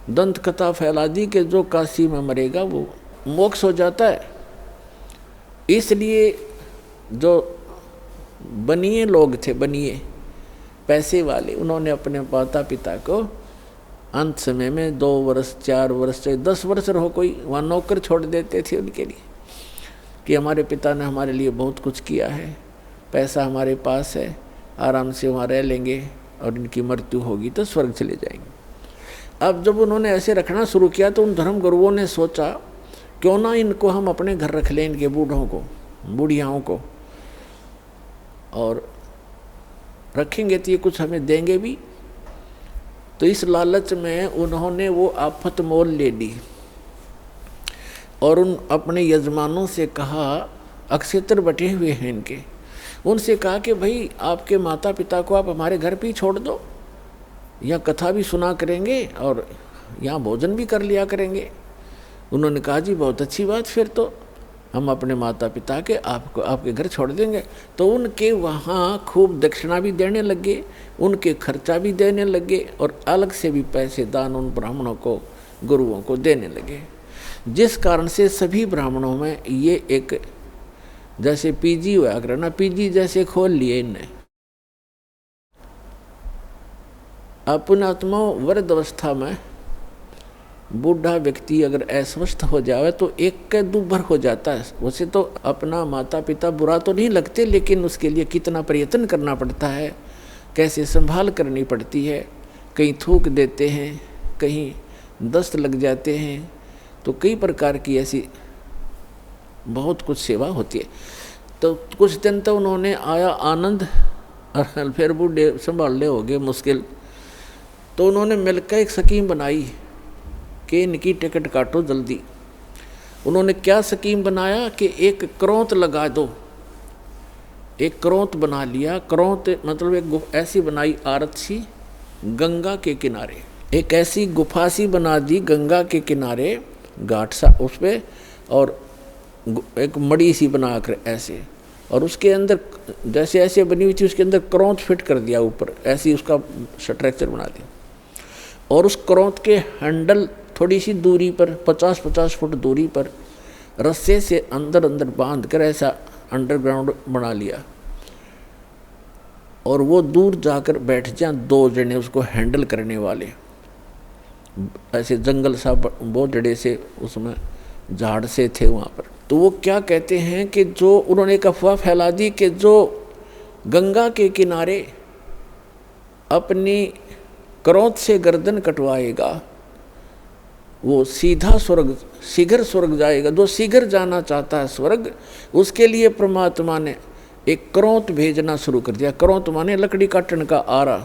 दंत कथा फैला दी कि जो काशी में मरेगा वो मोक्ष हो जाता है। इसलिए जो बनिए लोग थे, बनिए पैसे वाले, उन्होंने अपने माता पिता को अंत समय में 2 वर्ष 4 वर्ष चाहे 10 वर्ष रहो, कोई वहाँ नौकर छोड़ देते थे उनके लिए, कि हमारे पिता ने हमारे लिए बहुत कुछ किया है, पैसा हमारे पास है, आराम से वहाँ रह लेंगे, और इनकी मृत्यु होगी तो स्वर्ग चले जाएंगे। अब जब उन्होंने ऐसे रखना शुरू किया तो उन धर्म गुरुओं ने सोचा, क्यों ना इनको हम अपने घर रख लें, इनके बूढ़ों को, बूढ़ियाओं को, और रखेंगे तो ये कुछ हमें देंगे भी। तो इस लालच में उन्होंने वो आफत मोल ले ली और उन अपने यजमानों से कहा, अक्षेत्र बटे हुए हैं इनके, उनसे कहा कि भाई आपके माता पिता को आप हमारे घर पे ही छोड़ दो, यहाँ कथा भी सुना करेंगे और यहाँ भोजन भी कर लिया करेंगे। उन्होंने कहा जी बहुत अच्छी बात, फिर तो हम अपने माता पिता के आपको आपके घर छोड़ देंगे। तो उनके वहाँ खूब दक्षिणा भी देने लगे, उनके खर्चा भी देने लगे और अलग से भी पैसे दान उन ब्राह्मणों को, गुरुओं को देने लगे। जिस कारण से सभी ब्राह्मणों में ये एक जैसे पीजी हुआ करना, पीजी जैसे खोल लिए इनने। अपनात्मा वृद्ध अवस्था में बूढ़ा व्यक्ति अगर अस्वस्थ हो जाए तो एक के दुर्भर हो जाता है। वैसे तो अपना माता पिता बुरा तो नहीं लगते, लेकिन उसके लिए कितना प्रयत्न करना पड़ता है, कैसे संभाल करनी पड़ती है। कहीं थूक देते हैं, कहीं दस्त लग जाते हैं, तो कई प्रकार की ऐसी बहुत कुछ सेवा होती है। तो कुछ दिन तो उन्होंने आया आनंद और फिर बूढ़े संभालने हो गए मुश्किल। तो उन्होंने मिलकर एक स्कीम बनाई कि इनकी टिकट काटो जल्दी। उन्होंने क्या स्कीम बनाया कि एक क्रोंत लगा दो, एक क्रोंत बना लिया। क्रोंत मतलब एक ऐसी बनाई आरत सी गंगा के किनारे, एक ऐसी गुफा सी बना दी गंगा के किनारे, घाट सा उस पर, और एक मड़ी सी बना कर ऐसे, और उसके अंदर जैसे ऐसे बनी हुई थी उसके अंदर क्रोंत फिट कर दिया ऊपर, ऐसी उसका स्ट्रक्चर बना दिया। और उस क्रोंत के हैंडल थोड़ी सी दूरी पर 50-50 फुट दूरी पर रस्से से अंदर अंदर बांध कर ऐसा अंडरग्राउंड बना लिया। और वो दूर जाकर बैठ जाए 2 जने उसको हैंडल करने वाले, ऐसे जंगल सा बहुत जड़े से उसमें झाड़ से थे वहाँ पर। तो वो क्या कहते हैं कि जो उन्होंने एक अफवाह फैला दी कि जो गंगा के किनारे अपनी क्रोध से गर्दन कटवाएगा वो सीधा स्वर्ग, शीघ्र स्वर्ग जाएगा। जो शीघ्र जाना चाहता है स्वर्ग, उसके लिए परमात्मा ने एक क्रोंत भेजना शुरू कर दिया। क्रोंत माने लकड़ी काटने का आरा,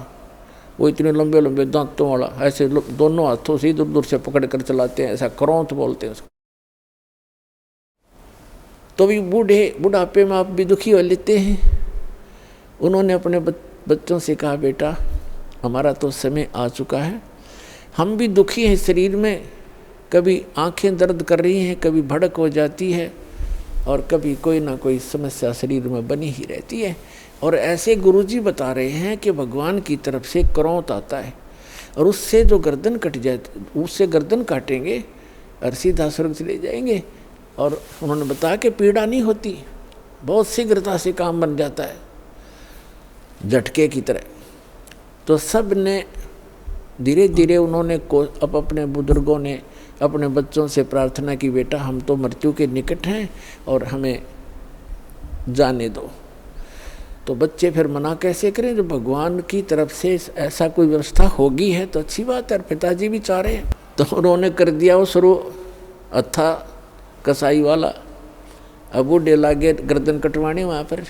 वो इतने लंबे लंबे दांतों वाला, ऐसे दोनों हाथों से दूर दूर से पकड़ कर चलाते हैं, ऐसा क्रोंत बोलते हैं उसको। तो भी बुढ़ापे में आप भी दुखी हो लेते हैं। उन्होंने अपने बच्चों से कहा, बेटा हमारा तो समय आ चुका है, हम भी दुखी हैं शरीर में, कभी आंखें दर्द कर रही हैं, कभी भड़क हो जाती है, और कभी कोई ना कोई समस्या शरीर में बनी ही रहती है। और ऐसे गुरुजी बता रहे हैं कि भगवान की तरफ से क्रोंत आता है और उससे जो गर्दन कट जाए, उससे गर्दन काटेंगे और सीधा स्वर्ग चले जाएंगे। और उन्होंने बताया कि पीड़ा नहीं होती, बहुत शीघ्रता से काम बन जाता है झटके की तरह। तो सब ने धीरे धीरे उन्होंने अब अपने बुजुर्गों ने अपने बच्चों से प्रार्थना की, बेटा हम तो मृत्यु के निकट हैं और हमें जाने दो। तो बच्चे फिर मना कैसे करें, जब भगवान की तरफ से ऐसा कोई व्यवस्था होगी है तो अच्छी बात है। और पिताजी भी चाह रहे हैं, तो उन्होंने कर दिया वो शुरू अथा कसाई वाला। अब वो डेला गए गर्दन कटवाने वहाँ पर।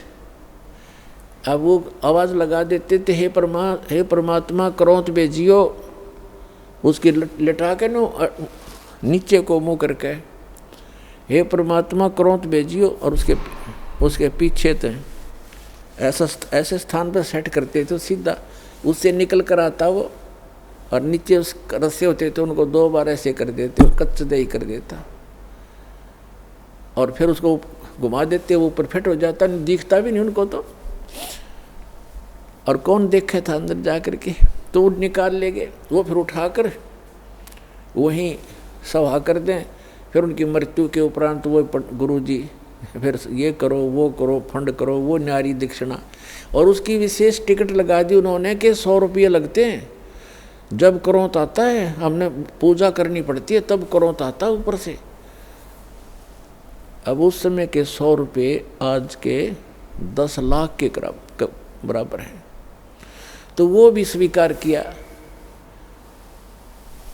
अब वो आवाज़ लगा देते थे, हे परमात्मा क्रोंत भेजियो, उसकी लिटा के नो नीचे को मुँह करके, हे परमात्मा क्रोंत भेजियो, और उसके पीछे थे ऐसे स्थान पर सेट करते थे, सीधा उससे निकल कर आता वो, और नीचे उस रस्से होते थे उनको 2 बार ऐसे कर देते, कच्च दही कर देता, और फिर उसको घुमा देते, वो ऊपर फिट हो जाता, दिखता भी नहीं उनको तो। और कौन देखे था अंदर जा कर के, तो निकाल ले गए वो, फिर उठाकर वहीं सभा कर दें। फिर उनकी मृत्यु के उपरांत वो गुरुजी फिर ये करो वो करो, फंड करो, वो न्यारी दक्षिणा, और उसकी विशेष टिकट लगा दी उन्होंने कि 100 रुपये लगते हैं। जब क्रोंत आता है, हमने पूजा करनी पड़ती है, तब क्रोंत आता है ऊपर से। अब उस समय के 100 रुपये आज के 10 लाख के बराबर हैं। तो वो भी स्वीकार किया।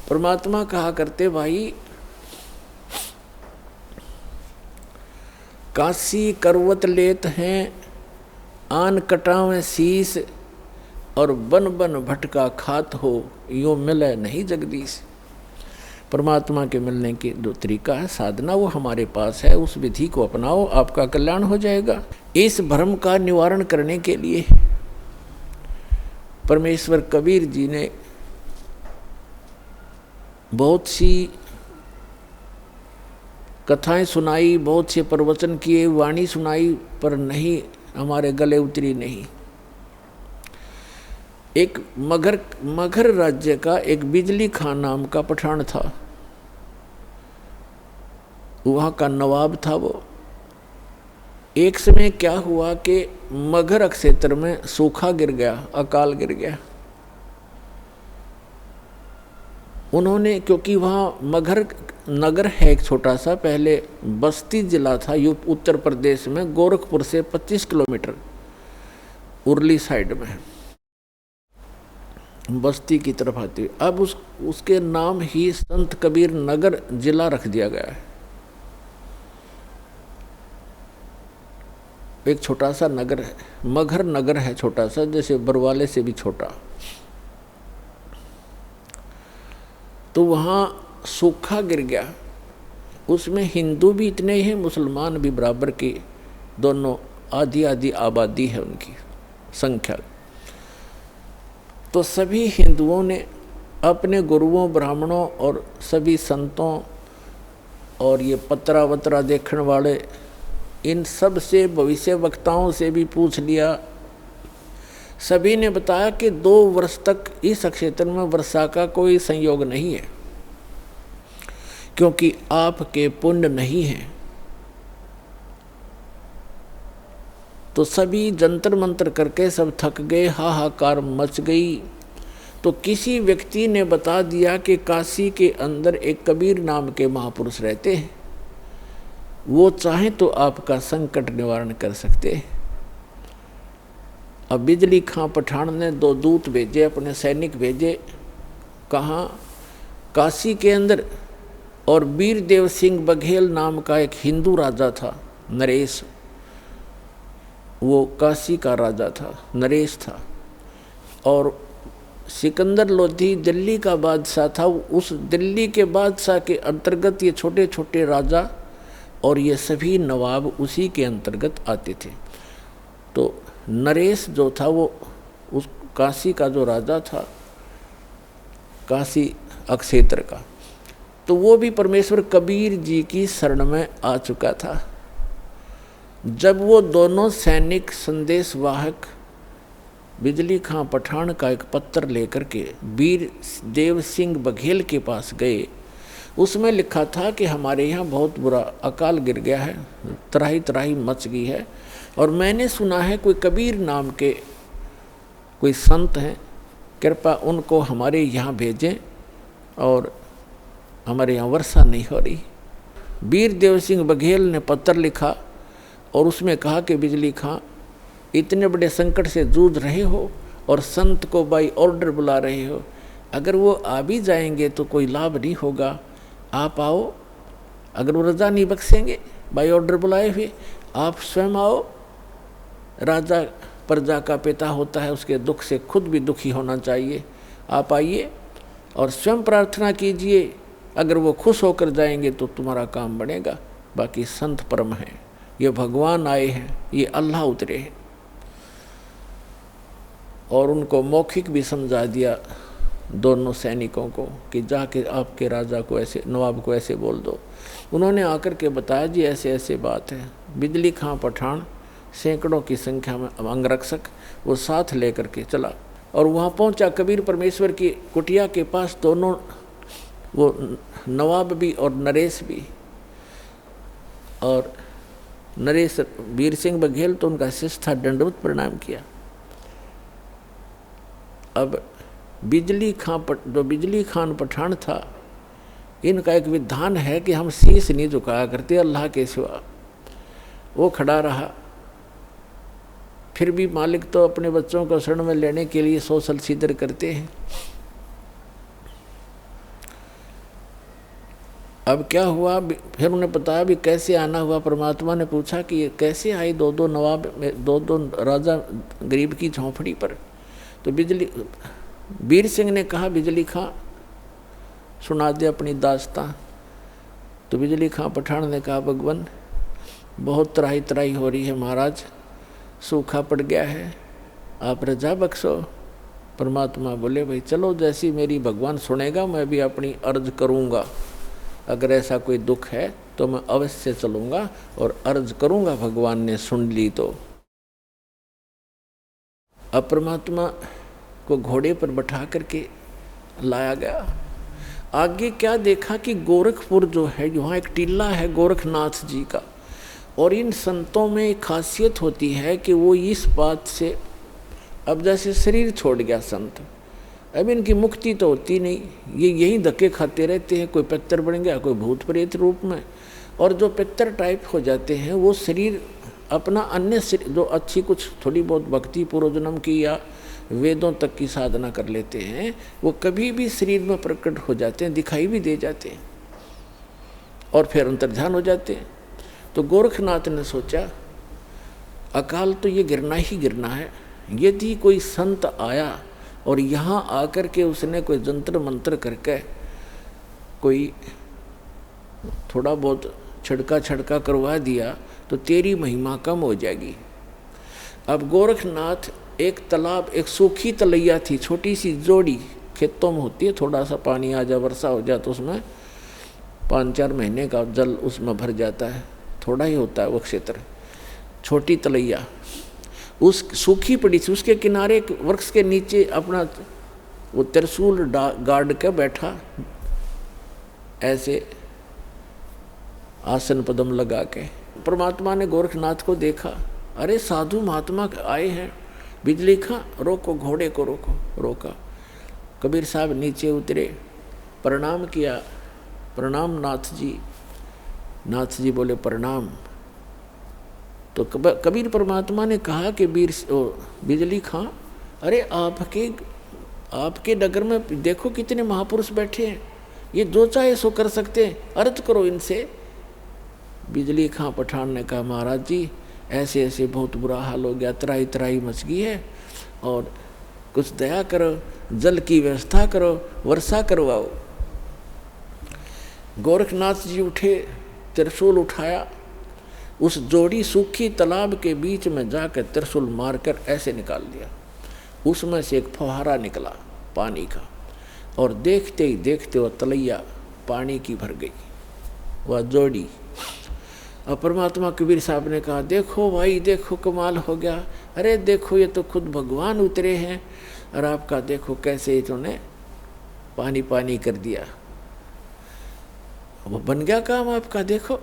परमात्मा कहा करते, भाई काशी करवत लेत हैं आन कटावें शीस और बन बन भटका खात हो, यूं मिले नहीं जगदीश। परमात्मा के मिलने की जो तरीका है साधना वो हमारे पास है, उस विधि को अपनाओ, आपका कल्याण हो जाएगा। इस भ्रम का निवारण करने के लिए परमेश्वर कबीर जी ने बहुत सी कथाएं सुनाई, बहुत से प्रवचन किए, वाणी सुनाई, पर नहीं हमारे गले उतरी नहीं। एक मगध राज्य का एक बिजली खान नाम का पठान था, वहाँ का नवाब था वो। एक समय क्या हुआ कि मगध क्षेत्र में सूखा गिर गया, अकाल गिर गया। उन्होंने, क्योंकि वहाँ मगध नगर है एक छोटा सा, पहले बस्ती जिला था उत्तर प्रदेश में, गोरखपुर से 25 किलोमीटर उरली साइड में बस्ती की तरफ आती हुई। अब उसके नाम ही संत कबीर नगर जिला रख दिया गया है। एक छोटा सा नगर है, मगध नगर है छोटा सा, जैसे बरवाले से भी छोटा। तो वहाँ सूखा गिर गया, उसमें हिंदू भी इतने ही हैं, मुसलमान भी बराबर की, दोनों आधी आधी आबादी है उनकी संख्या। तो सभी हिंदुओं ने अपने गुरुओं, ब्राह्मणों और सभी संतों और ये पत्रा वत्रा देखने वाले, इन सब से, भविष्य वक्ताओं से भी पूछ लिया। सभी ने बताया कि 2 वर्ष तक इस क्षेत्र में वर्षा का कोई संयोग नहीं है, क्योंकि आपके पुण्य नहीं है। तो सभी जंतर मंतर करके सब थक गए, हाहाकार मच गई। तो किसी व्यक्ति ने बता दिया कि काशी के अंदर एक कबीर नाम के महापुरुष रहते हैं, वो चाहे तो आपका संकट निवारण कर सकते हैं। अब बिजली खां पठान ने 2 दूत भेजे, अपने सैनिक भेजे, कहाँ? काशी के अंदर। और वीरदेव सिंह बघेल नाम का एक हिंदू राजा था, नरेश, वो काशी का राजा था, नरेश था। और सिकंदर लोधी दिल्ली का बादशाह था। उस दिल्ली के बादशाह के अंतर्गत ये छोटे छोटे राजा और ये सभी नवाब उसी के अंतर्गत आते थे। तो नरेश जो था वो उस काशी का जो राजा था, काशी क्षेत्र का, तो वो भी परमेश्वर कबीर जी की शरण में आ चुका था। जब वो दोनों सैनिक संदेश वाहक बिजली खां पठान का एक पत्र लेकर के वीर देव सिंह बघेल के पास गए, उसमें लिखा था कि हमारे यहाँ बहुत बुरा अकाल गिर गया है, त्राही त्राही मच गई है, और मैंने सुना है कोई कबीर नाम के कोई संत हैं, कृपा उनको हमारे यहाँ भेजें, और हमारे यहाँ वर्षा नहीं हो रही। वीर देव सिंह बघेल ने पत्र लिखा और उसमें कहा कि बिजली खां, इतने बड़े संकट से जूझ रहे हो और संत को बाई ऑर्डर बुला रहे हो, अगर वो आ भी जाएंगे तो कोई लाभ नहीं होगा, आप आओ। अगर वो रजा नहीं बख्शेंगे बाई ऑर्डर बुलाए हुए, आप स्वयं आओ। राजा प्रजा का पिता होता है, उसके दुख से खुद भी दुखी होना चाहिए। आप आइए और स्वयं प्रार्थना कीजिए, अगर वो खुश होकर जाएंगे तो तुम्हारा काम बनेगा। बाकी संत परम है, ये भगवान आए हैं, ये अल्लाह उतरे हैं। और उनको मौखिक भी समझा दिया दोनों सैनिकों को कि जाके आपके राजा को ऐसे, नवाब को ऐसे बोल दो। उन्होंने आकर के बताया जी ऐसे ऐसे बात है। बिजली खां पठान सैकड़ों की संख्या में अंगरक्षक वो साथ लेकर के चला और वहाँ पहुँचा कबीर परमेश्वर की कुटिया के पास। दोनों वो नवाब भी और नरेश भी, और नरेश वीर सिंह बघेल तो उनका शिष्य था, दंडवत प्रणाम किया। अब बिजली खान पठान था, इनका एक विधान है कि हम शीश नहीं झुकाया करते अल्लाह के सिवा। वो खड़ा रहा, फिर भी मालिक तो अपने बच्चों को शरण में लेने के लिए सोशल सीदर करते हैं। अब क्या हुआ, फिर उन्हें बताया भी कैसे आना हुआ। परमात्मा ने पूछा कि ये कैसे आई दो दो नवाब, दो दो राजा गरीब की झोंपड़ी पर। तो वीर सिंह ने कहा, बिजली खां सुना दे अपनी दास्तां। तो बिजली खां पठान ने कहा, भगवान बहुत त्राही त्राही हो रही है महाराज, सूखा पड़ गया है, आप रजा बख्शो। परमात्मा बोले, भाई चलो, जैसी मेरी भगवान सुनेगा मैं भी अपनी अर्ज करूँगा। अगर ऐसा कोई दुख है तो मैं अवश्य चलूँगा और अर्ज करूँगा, भगवान ने सुन ली तो। अब परमात्मा को घोड़े पर बैठा करके लाया गया। आगे क्या देखा कि गोरखपुर जो है, वहाँ एक टीला है गोरखनाथ जी का। और इन संतों में एक खासियत होती है कि वो इस बात से, अब जैसे शरीर छोड़ गया संत, अब इनकी मुक्ति तो होती नहीं, ये यहीं धक्के खाते रहते हैं। कोई पितर बन गया, कोई भूत प्रेत रूप में। और जो पितर टाइप हो जाते हैं वो शरीर अपना अन्य जो अच्छी कुछ थोड़ी बहुत भक्ति पूर्वजन्म की या वेदों तक की साधना कर लेते हैं, वो कभी भी शरीर में प्रकट हो जाते हैं, दिखाई भी दे जाते हैं और फिर अंतर्ध्यान हो जाते हैं। तो गोरखनाथ ने सोचा, अकाल तो ये गिरना ही गिरना है। यदि कोई संत आया और यहाँ आकर के उसने कोई जंतर मंत्र करके कोई थोड़ा बहुत छड़का करवा दिया तो तेरी महिमा कम हो जाएगी। अब गोरखनाथ, एक तालाब, एक सूखी तलैया थी, छोटी सी जोड़ी खेतों में होती है, थोड़ा सा पानी आ जाए, वर्षा हो जाए तो उसमें 5-4 महीने का जल उसमें भर जाता है, थोड़ा ही होता है वो क्षेत्र। छोटी तलैया उस सूखी पड़ी थी, उसके किनारे वृक्ष के नीचे अपना वो त्रिशूल गाड़ के बैठा, ऐसे आसन पदम लगा के। परमात्मा ने गोरखनाथ को देखा, अरे साधु महात्मा आए हैं, बिजली खां रोको, घोड़े को रोको। रोका। कबीर साहब नीचे उतरे, प्रणाम किया, प्रणाम नाथ जी। नाथ जी बोले प्रणाम। तो कबीर परमात्मा ने कहा कि बिजली खां, अरे आपके नगर में देखो कितने महापुरुष बैठे हैं, ये जो चाहे सो कर सकते हैं, अर्ज करो इनसे। बिजली खां पठान ने कहा, महाराज जी ऐसे ऐसे बहुत बुरा हाल हो गया, त्राही त्राही मच गई है, और कुछ दया करो, जल की व्यवस्था करो, वर्षा करवाओ। गोरखनाथ जी उठे, त्रिशूल उठाया, उस जोड़ी सूखी तालाब के बीच में जाकर त्रिशूल मारकर ऐसे निकाल दिया। उसमें से एक फुहारा निकला पानी का, और देखते ही देखते वह तलैया पानी की भर गई, वह जोड़ी। और परमात्मा कबीर साहब ने कहा, देखो भाई देखो, कमाल हो गया, अरे देखो ये तो खुद भगवान उतरे हैं, और आपका देखो कैसे इन्होंने पानी पानी कर दिया, वो बन गया काम आपका, देखो।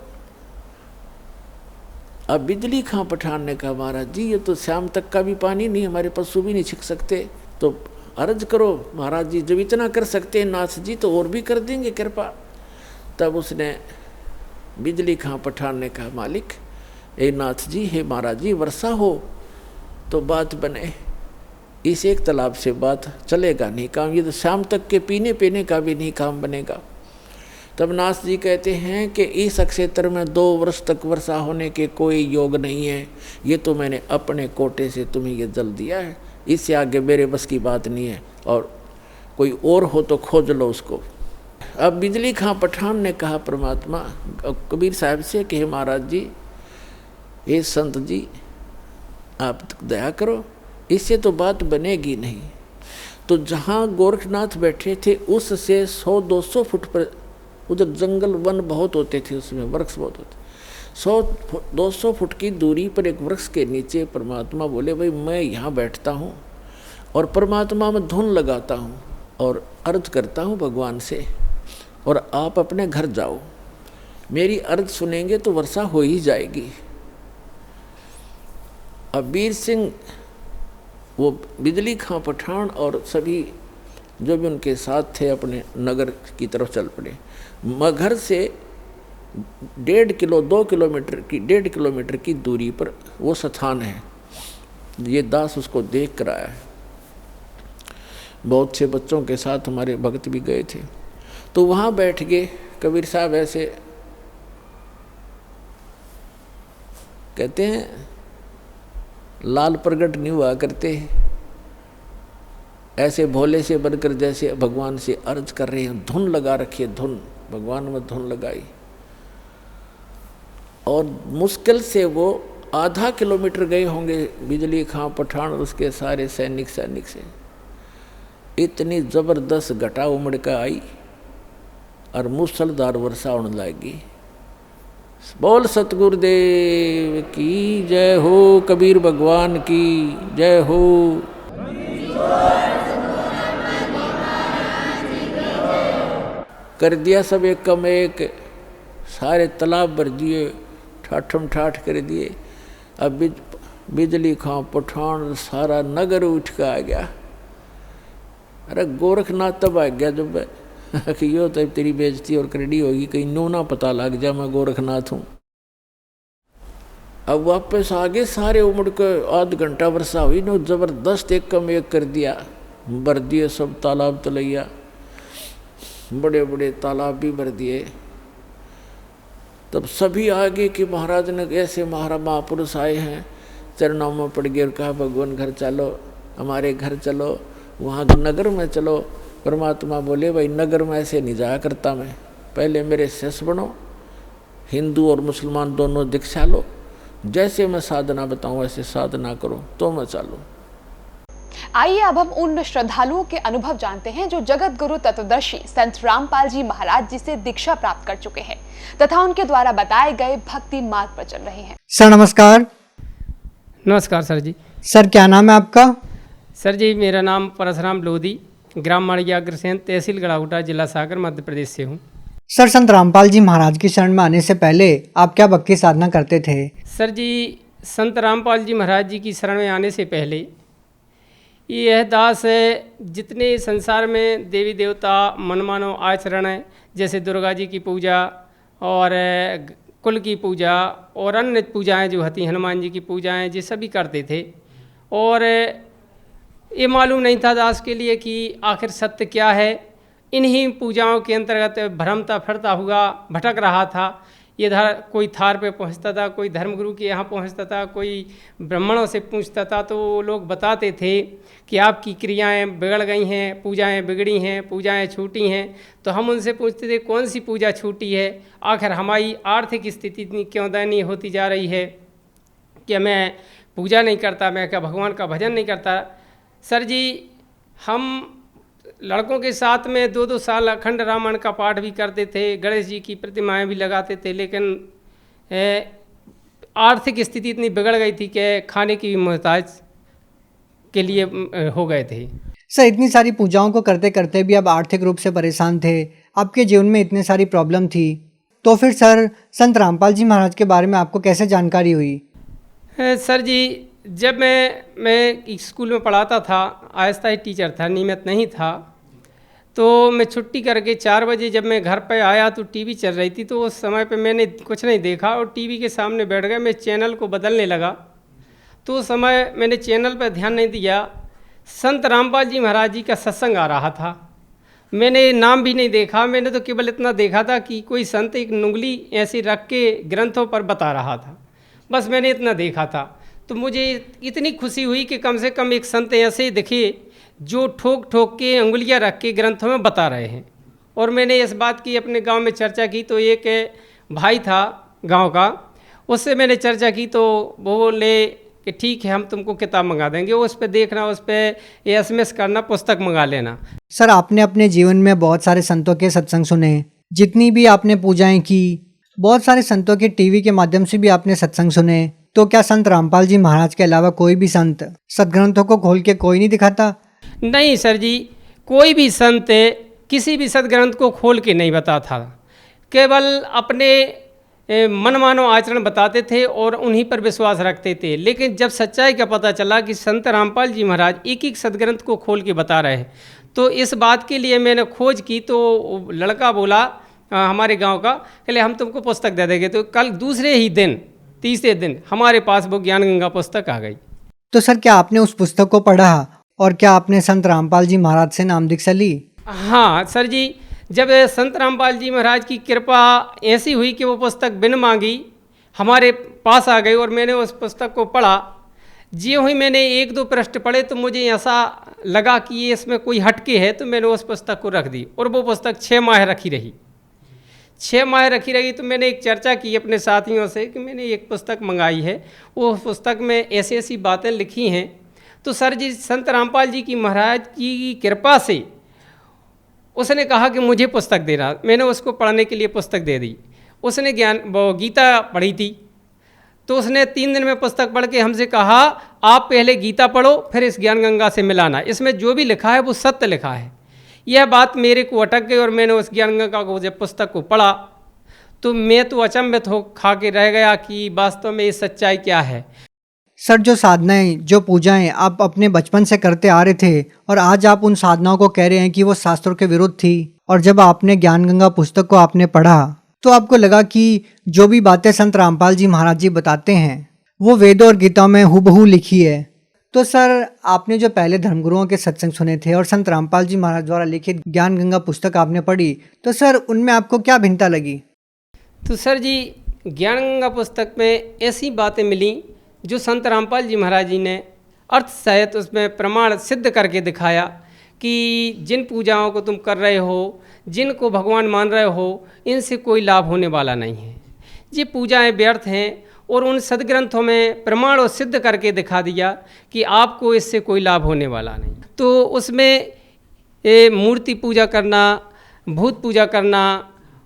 अब बिजली खां पठान ने कहा, महाराज जी ये तो शाम तक का भी पानी नहीं, हमारे पशु भी नहीं छिक सकते, तो अर्ज करो महाराज जी, जब इतना कर सकते हैं नाथ जी तो और भी कर देंगे कृपा। तब उसने बिजली खां पठान ने कहा, मालिक ए नाथ जी, हे महाराज जी, वर्षा हो तो बात बने, इस एक तालाब से बात चलेगा नहीं काम, ये तो शाम तक के पीने पीने का भी नहीं काम बनेगा। तब नाथ जी कहते हैं कि इस क्षेत्र में 2 वर्ष तक वर्षा होने के कोई योग नहीं है, ये तो मैंने अपने कोटे से तुम्हें ये जल दिया है, इससे आगे मेरे बस की बात नहीं है, और कोई और हो तो खोज लो उसको। अब बिजली खां पठान ने कहा परमात्मा कबीर साहब से कि हे महाराज जी, हे संत जी, आप दया करो, इससे तो बात बनेगी नहीं। तो जहाँ गोरखनाथ बैठे थे उससे 100-200 फुट पर, उधर जंगल वन बहुत होते थे, उसमें वृक्ष बहुत होते, 100-200 फुट की दूरी पर एक वृक्ष के नीचे परमात्मा बोले, भाई मैं यहाँ बैठता हूँ और परमात्मा में धुन लगाता हूँ और अर्ज करता हूँ भगवान से, और आप अपने घर जाओ, मेरी अर्ज सुनेंगे तो वर्षा हो ही जाएगी। अब वीर सिंह, वो बिजली खां पठान और सभी जो भी उनके साथ थे अपने नगर की तरफ चल पड़े। मगहर से 1.5 किलोमीटर की दूरी पर वो स्थान है, ये दास उसको देख कर आया है। बहुत से बच्चों के साथ हमारे भक्त भी गए थे, तो वहाँ बैठ गए। कबीर साहब ऐसे कहते हैं, लाल प्रगट नहीं हुआ करते, ऐसे भोले से बनकर जैसे भगवान से अर्ज कर रहे हैं। धुन लगा रखी है, धुन, भगवान में धुन लगाई, और मुश्किल से वो आधा किलोमीटर गए होंगे बिजली खां पठान और उसके सारे सैनिक से। इतनी जबरदस्त घटा उमड़ कर आई और मूसलधार वर्षा होने लगी। बोल सतगुरुदेव की जय हो, कबीर भगवान की जय हो। कर दिया सब एक कम एक, सारे तालाब भर दिए, ठाठम ठाठ कर दिए। अब बिजली खां पठान सारा नगर उठ के आ गया। अरे गोरखनाथ तब आ गया जब कि यो तो तेरी बेइज्जती और करड़ी होगी, कहीं नो ना पता लग जा मैं गोरखनाथ हूँ। अब वापस आगे सारे उमड़ कर आध घंटा वर्षा हुई नो, जबरदस्त एक कम एक कर दिया, भर दिए सब तालाब तलैया, बड़े बड़े तालाब भी भर दिए। तब सभी आगे कि महाराज ने ऐसे महापुरुष आए हैं, चरणों में पड़ गए और कहा भगवान घर चलो, हमारे घर चलो, वहाँ नगर में चलो। परमात्मा बोले भाई नगर में ऐसे नहीं जाया करता मैं, पहले मेरे शिष्य बनो, हिंदू और मुसलमान दोनों दीक्षा लो, जैसे मैं साधना बताऊँ वैसे साधना करो तो मैं चलूँ। आइए अब हम उन श्रद्धालुओं के अनुभव जानते हैं जो जगत गुरु तत्वदर्शी संत रामपाल जी महाराज जी से दीक्षा प्राप्त कर चुके हैं तथा उनके द्वारा बताए गए भक्ति मार्ग पर चल रहे हैं। सर नमस्कार। नमस्कार सर जी। सर क्या नाम है आपका? सर जी मेरा नाम परशुराम लोधी, ग्राम माड़िया अग्रसेन, तहसील गढ़ाऊटा, जिला सागर, मध्य प्रदेश से हूँ। सर संत रामपाल जी महाराज की शरण में आने से पहले आप क्या भक्ति साधना करते थे? सर जी संत रामपाल जी महाराज जी की शरण में आने से पहले यह दास है, जितने संसार में देवी देवता मनमानो आचरण है, जैसे दुर्गा जी की पूजा और कुल की पूजा और अन्य पूजाएं जो होती, हनुमान जी की पूजाएं, ये सभी करते थे। और ये मालूम नहीं था दास के लिए कि आखिर सत्य क्या है। इन्हीं पूजाओं के अंतर्गत भ्रमता फिरता हुआ भटक रहा था। इधर कोई थार पे पहुंचता था, कोई धर्मगुरु के यहाँ पहुंचता था, कोई ब्राह्मणों से पूछता था, तो वो लोग बताते थे कि आपकी क्रियाएं बिगड़ गई हैं, पूजाएं बिगड़ी हैं, पूजाएं छूटी हैं। तो हम उनसे पूछते थे कौन सी पूजा छूटी है, आखिर हमारी आर्थिक स्थिति इतनी क्यों दयनीय होती जा रही है कि मैं पूजा नहीं करता, मैं क्या भगवान का भजन नहीं करता। सर जी हम लड़कों के साथ में 2-2 साल अखंड रामायण का पाठ भी करते थे, गणेश जी की प्रतिमाएं भी लगाते थे, लेकिन आर्थिक स्थिति इतनी बिगड़ गई थी कि खाने की भी मोहताज के लिए हो गए थे। सर इतनी सारी पूजाओं को करते करते भी आप आर्थिक रूप से परेशान थे, आपके जीवन में इतनी सारी प्रॉब्लम थी, तो फिर सर संत रामपाल जी महाराज के बारे में आपको कैसे जानकारी हुई? सर जी जब मैं स्कूल में पढ़ाता था, अस्थायी टीचर था, नियमित नहीं था, तो मैं छुट्टी करके 4 बजे जब मैं घर पे आया तो टीवी चल रही थी। तो उस समय पे मैंने कुछ नहीं देखा और टीवी के सामने बैठ गया, मैं चैनल को बदलने लगा। तो उस समय मैंने चैनल पर ध्यान नहीं दिया, संत रामपाल जी महाराज जी का सत्संग आ रहा था। मैंने नाम भी नहीं देखा, मैंने तो केवल इतना देखा था कि कोई संत एक उंगली ऐसी रख के ग्रंथों पर बता रहा था, बस मैंने इतना देखा था। तो मुझे इतनी खुशी हुई कि कम से कम एक संत ऐसे दिखे जो ठोक ठोक के उंगलियां रख के ग्रंथों में बता रहे हैं। और मैंने इस बात की अपने गांव में चर्चा की, तो एक भाई था गांव का, उससे मैंने चर्चा की, तो वो बोले कि ठीक है हम तुमको किताब मंगा देंगे, उस पर देखना, उस पर SMS करना, पुस्तक मंगा लेना। सर आपने अपने जीवन में बहुत सारे संतों के सत्संग सुने, जितनी भी आपने पूजाएं की, बहुत सारे संतों के टीवी के माध्यम से भी आपने सत्संग सुने, तो क्या संत रामपाल जी महाराज के अलावा कोई भी संत सदग्रंथों को खोल के कोई नहीं दिखाता? नहीं सर जी, कोई भी संत किसी भी सदग्रंथ को खोल के नहीं बताता था, केवल अपने मनमानो आचरण बताते थे और उन्हीं पर विश्वास रखते थे। लेकिन जब सच्चाई का पता चला कि संत रामपाल जी महाराज एक एक सदग्रंथ को खोल के बता रहे हैं, तो इस बात के लिए मैंने खोज की। तो लड़का बोला हमारे गांव का, कहले हम तुमको पुस्तक दे देंगे। तो कल दूसरे ही दिन, तीसरे दिन हमारे पास वो ज्ञान गंगा पुस्तक आ गई। तो सर क्या आपने उस पुस्तक को पढ़ा और क्या आपने संत रामपाल जी महाराज से नाम दीक्षा ली? हाँ सर जी, जब संत रामपाल जी महाराज की कृपा ऐसी हुई कि वो पुस्तक बिन मांगी हमारे पास आ गई और मैंने उस पुस्तक को पढ़ा। जी हुई मैंने 1-2 पृष्ठ पढ़े तो मुझे ऐसा लगा कि ये इसमें कोई हटके है, तो मैंने उस पुस्तक को रख दी और वो पुस्तक 6 माह रखी रही। 6 माह रखी रही तो मैंने एक चर्चा की अपने साथियों से कि मैंने एक पुस्तक मंगाई है, वो पुस्तक में ऐसी ऐसी बातें लिखी हैं। तो सर जी संत रामपाल जी की महाराज की कृपा से उसने कहा कि मुझे पुस्तक देना। मैंने उसको पढ़ने के लिए पुस्तक दे दी। उसने वो गीता पढ़ी थी, तो उसने 3 दिन में पुस्तक पढ़ के हमसे कहा आप पहले गीता पढ़ो फिर इस ज्ञान गंगा से मिलाना, इसमें जो भी लिखा है वो सत्य लिखा है। यह बात मेरे को अटक गई और मैंने उस ज्ञान गंगा को जब पुस्तक को पढ़ा तो मैं तो अचंभित हो खा के रह गया कि वास्तव में ये सच्चाई क्या है। सर, जो साधनाएं, जो पूजाएं आप अपने बचपन से करते आ रहे थे और आज आप उन साधनाओं को कह रहे हैं कि वो शास्त्रों के विरुद्ध थी, और जब आपने ज्ञान गंगा पुस्तक को आपने पढ़ा तो आपको लगा कि जो भी बातें संत रामपाल जी महाराज जी बताते हैं वो वेदों और गीता में हूबहू लिखी है। तो सर, आपने जो पहले धर्मगुरुओं के सत्संग सुने थे और संत रामपाल जी महाराज द्वारा लिखित ज्ञान गंगा पुस्तक आपने पढ़ी, तो सर उनमें आपको क्या भिन्नता लगी? तो सर जी ज्ञान गंगा पुस्तक में ऐसी बातें मिली जो संत रामपाल जी महाराज जी ने अर्थ सहित उसमें प्रमाण सिद्ध करके दिखाया कि जिन पूजाओं को तुम कर रहे हो, जिनको भगवान मान रहे हो, इनसे कोई लाभ होने वाला नहीं है, ये पूजाएं व्यर्थ हैं। और उन सदग्रंथों में प्रमाण और सिद्ध करके दिखा दिया कि आपको इससे कोई लाभ होने वाला नहीं। तो उसमें मूर्ति पूजा करना, भूत पूजा करना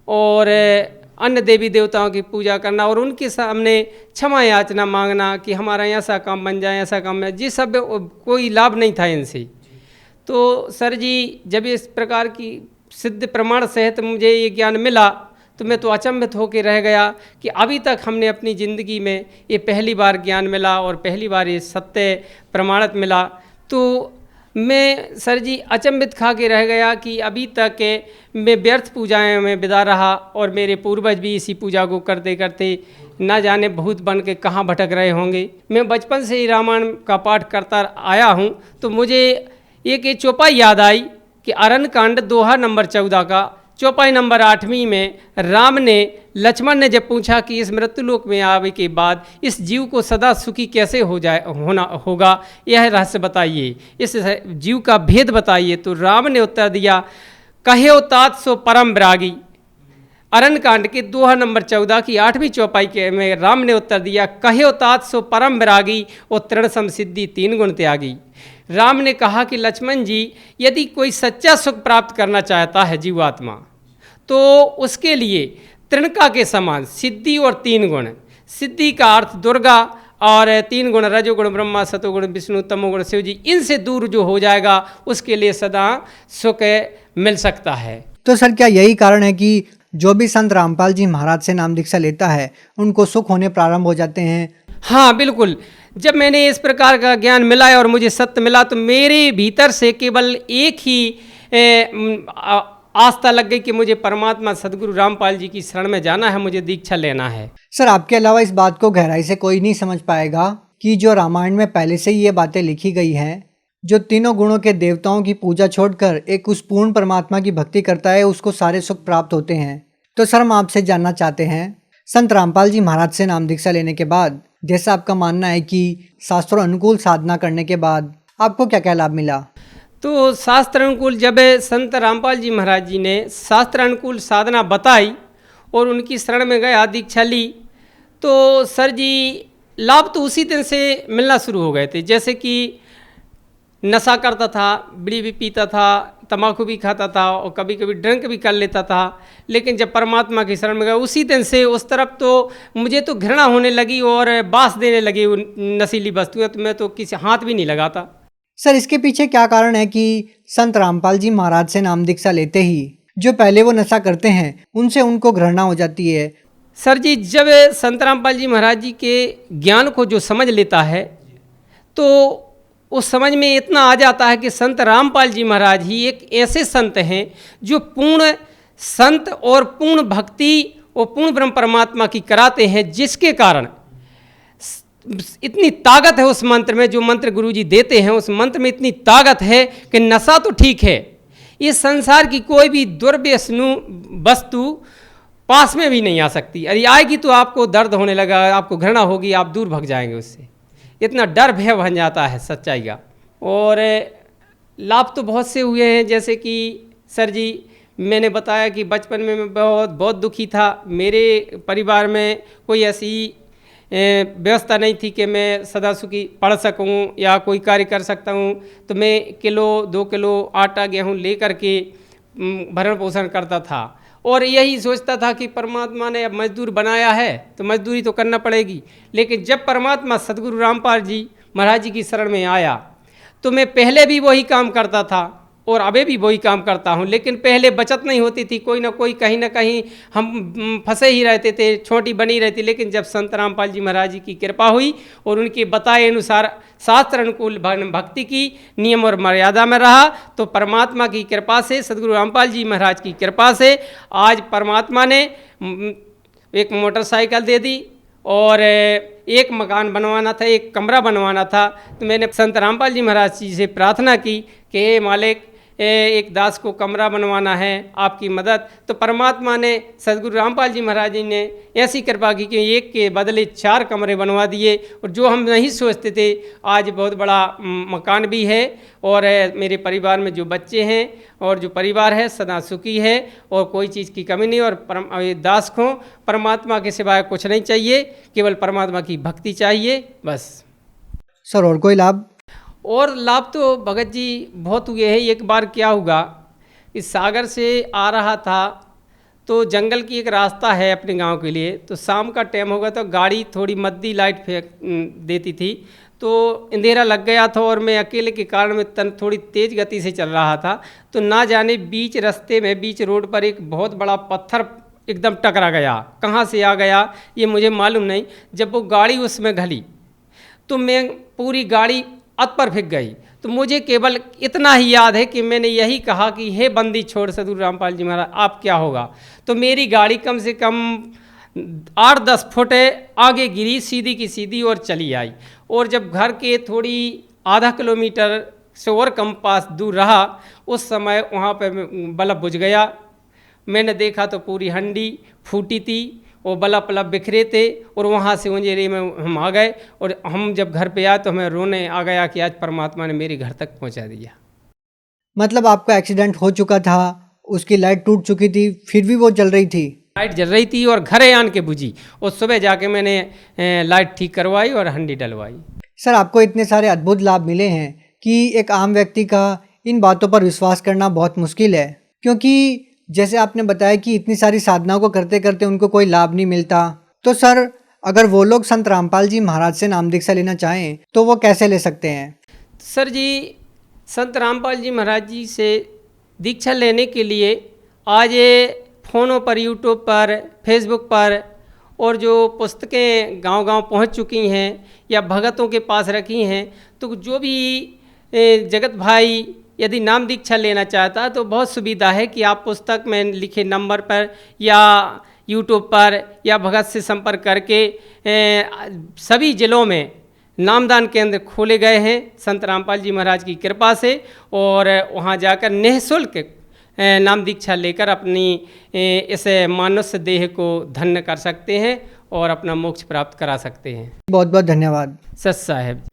और अन्य देवी देवताओं की पूजा करना और उनके सामने क्षमा याचना मांगना कि हमारा ऐसा काम बन जाए, ऐसा काम बन जाए, ये सब कोई लाभ नहीं था इनसे। तो सर जी जब इस प्रकार की सिद्ध प्रमाण सहित मुझे ये ज्ञान मिला तो मैं तो अचंभित होकर रह गया कि अभी तक हमने अपनी ज़िंदगी में ये पहली बार ज्ञान मिला और पहली बार ये सत्य प्रमाणित मिला। तो मैं सर जी अचंभित खा के रह गया कि अभी तक मैं व्यर्थ पूजाएं में बिता रहा और मेरे पूर्वज भी इसी पूजा को करते करते ना जाने भूत बन के कहाँ भटक रहे होंगे। मैं बचपन से ही रामायण का पाठ करता आया हूँ, तो मुझे एक ये चौपाई याद आई कि अरण्य कांड दोहा नंबर 14 का चौपाई नंबर 8वीं में राम ने लक्ष्मण ने जब पूछा कि इस मृत्युलोक में आवे के बाद इस जीव को सदा सुखी कैसे होगा, यह रहस्य बताइए, इस जीव का भेद बताइए। तो राम ने उत्तर दिया, कहे तात सो परम विरागी। अरण्य कांड के दोहा नंबर 14 की 8वीं चौपाई के में राम ने उत्तर दिया, कहे तात सो परम विरागी और तृण समसिद्धि 3 गुण त्यागी। राम ने कहा कि लक्ष्मण जी, यदि कोई सच्चा सुख प्राप्त करना चाहता है जीवात्मा, तो उसके लिए त्रिणका के समान सिद्धि और 3 गुण, सिद्धि का अर्थ दुर्गा और 3 गुण रजोगुण ब्रह्मा, सतोगुण विष्णु, तमोगुण शिव जी, इनसे दूर जो हो जाएगा उसके लिए सदा सुख मिल सकता है। तो सर क्या यही कारण है कि जो भी संत रामपाल जी महाराज से नाम दीक्षा लेता है उनको सुख होने प्रारंभ हो जाते हैं? हाँ बिल्कुल। जब मैंने इस प्रकार का ज्ञान मिला और मुझे सत्य मिला तो मेरे भीतर से केवल एक ही आस्था लग गई कि मुझे परमात्मा सदगुरु रामपाल जी की शरण में जाना है, मुझे दीक्षा लेना है। सर आपके अलावा इस बात को गहराई से कोई नहीं समझ पाएगा कि जो रामायण में पहले से ही ये बातें लिखी गई हैं, जो तीनों गुणों के देवताओं की पूजा छोड़कर एक उस पूर्ण परमात्मा की भक्ति करता है उसको सारे सुख प्राप्त होते हैं। तो सर हम आपसे जानना चाहते हैं, संत रामपाल जी महाराज से नाम दीक्षा लेने के बाद जैसा आपका मानना है कि शास्त्रों अनुकूल साधना करने के बाद आपको क्या क्या लाभ मिला? तो शास्त्र अनुकूल जब संत रामपाल जी महाराज जी ने शास्त्र अनुकूल साधना बताई और उनकी शरण में गया, दीक्षा ली, तो सर जी लाभ तो उसी दिन से मिलना शुरू हो गए थे। जैसे कि नशा करता था, बीड़ी भी पीता था, तम्बाकू भी खाता था और कभी कभी ड्रिंक भी कर लेता था, लेकिन जब परमात्मा की शरण में गया उसी दिन से उस तरफ तो मुझे तो घृणा होने लगी और बास देने लगी नशीली वस्तुएं, तो मैं तो किसी हाथ भी नहीं लगाता। सर इसके पीछे क्या कारण है कि संत रामपाल जी महाराज से नाम दीक्षा लेते ही जो पहले वो नशा करते हैं उनसे उनको घृणा हो जाती है? सर जी जब संत रामपाल जी महाराज जी के ज्ञान को जो समझ लेता है तो उस समझ में इतना आ जाता है कि संत रामपाल जी महाराज ही एक ऐसे संत हैं जो पूर्ण संत और पूर्ण भक्ति और पूर्ण ब्रह्म परमात्मा की कराते हैं, जिसके कारण इतनी ताकत है उस मंत्र में, जो मंत्र गुरुजी देते हैं उस मंत्र में इतनी ताकत है कि नशा तो ठीक है, इस संसार की कोई भी दुर्व्यसनु वस्तु पास में भी नहीं आ सकती। अरे आएगी तो आपको दर्द होने लगा, आपको घृणा होगी, आप दूर भाग जाएंगे उससे। इतना डर भय बन जाता है सच्चाई का। और लाभ तो बहुत से हुए हैं, जैसे कि सर जी मैंने बताया कि बचपन में मैं बहुत दुखी था। मेरे परिवार में कोई ऐसी व्यवस्था नहीं थी कि मैं सदा सुखी पढ़ सकूं या कोई कार्य कर सकता हूं। तो मैं 1-2 किलो आटा गेहूं ले करके भरण पोषण करता था और यही सोचता था कि परमात्मा ने अब मजदूर बनाया है तो मजदूरी तो करना पड़ेगी। लेकिन जब परमात्मा सदगुरु रामपाल जी महाराज जी की शरण में आया तो मैं पहले भी वही काम करता था और अभी भी वही काम करता हूँ। लेकिन पहले बचत नहीं होती थी, कोई ना कोई कहीं ना कहीं हम फंसे ही रहते थे, छोटी बनी रहती। लेकिन जब संत रामपाल जी महाराज जी की कृपा हुई और उनके बताए अनुसार शास्त्र अनुकूल भक्ति की नियम और मर्यादा में रहा तो परमात्मा की कृपा से, सदगुरु रामपाल जी महाराज की कृपा से आज परमात्मा ने एक मोटरसाइकिल दे दी और एक मकान बनवाना था, एक कमरा बनवाना था। तो मैंने संत रामपाल जी महाराज जी से प्रार्थना की कि हे मालिक, एक दास को कमरा बनवाना है, आपकी मदद। तो परमात्मा ने, सदगुरु रामपाल जी महाराज जी ने ऐसी कृपा की कि एक के बदले 4 कमरे बनवा दिए और जो हम नहीं सोचते थे आज बहुत बड़ा मकान भी है। और मेरे परिवार में जो बच्चे हैं और जो परिवार है सदा सुखी है और कोई चीज़ की कमी नहीं। और दास को परमात्मा के सिवाय कुछ नहीं चाहिए, केवल परमात्मा की भक्ति चाहिए बस। सर और कोई लाभ? और लाभ तो भगत जी बहुत हुए हैं। एक बार क्या हुआ, इस सागर से आ रहा था तो जंगल की एक रास्ता है अपने गांव के लिए, तो शाम का टाइम होगा तो गाड़ी थोड़ी मद्दी लाइट फेंक देती थी तो अंधेरा लग गया था और मैं अकेले के कारण में थोड़ी तेज़ गति से चल रहा था। तो ना जाने बीच रास्ते में, बीच रोड पर एक बहुत बड़ा पत्थर एकदम टकरा गया। कहाँ से आ गया ये मुझे मालूम नहीं। जब वो गाड़ी उसमें घली तो मैं पूरी गाड़ी अत पर फेंक गई। तो मुझे केवल इतना ही याद है कि मैंने यही कहा कि हे बंदी छोड़ सदगुरु रामपाल जी महाराज, आप क्या होगा। तो मेरी गाड़ी कम से कम 8-10 फुट आगे गिरी, सीधी की सीधी और चली आई। और जब घर के थोड़ी आधा किलोमीटर से और कम पास दूर रहा उस समय वहाँ पे बल्ब बुझ गया। मैंने देखा तो पूरी हंडी फूटी थी और बल्ब बिखरे थे और वहाँ से अंधेरे में हम आ गए। और हम जब घर पे आए तो हमें रोने आ गया कि आज परमात्मा ने मेरे घर तक पहुँचा दिया। मतलब आपका एक्सीडेंट हो चुका था, उसकी लाइट टूट चुकी थी, फिर भी वो जल रही थी? लाइट जल रही थी और घरे आन के बुझी और सुबह जाके मैंने लाइट ठीक करवाई और हंडी डलवाई। सर आपको इतने सारे अद्भुत लाभ मिले हैं कि एक आम व्यक्ति का इन बातों पर विश्वास करना बहुत मुश्किल है, क्योंकि जैसे आपने बताया कि इतनी सारी साधनाओं को करते करते उनको कोई लाभ नहीं मिलता। तो सर अगर वो लोग संत रामपाल जी महाराज से नाम दीक्षा लेना चाहें तो वो कैसे ले सकते हैं? सर जी, संत रामपाल जी महाराज जी से दीक्षा लेने के लिए आज फ़ोनों पर, यूट्यूब पर, फेसबुक पर और जो पुस्तकें गांव-गांव पहुंच चुकी हैं या भगतों के पास रखी हैं, तो जो भी जगत भाई यदि नाम दीक्षा लेना चाहता है तो बहुत सुविधा है कि आप पुस्तक में लिखे नंबर पर या यूट्यूब पर या भगत से संपर्क करके सभी ज़िलों में नामदान केंद्र खोले गए हैं संत रामपाल जी महाराज की कृपा से। और वहां जाकर निःशुल्क नाम दीक्षा लेकर अपनी इस मानुष्य देह को धन्य कर सकते हैं और अपना मोक्ष प्राप्त करा सकते हैं। बहुत बहुत धन्यवाद सच साहेब।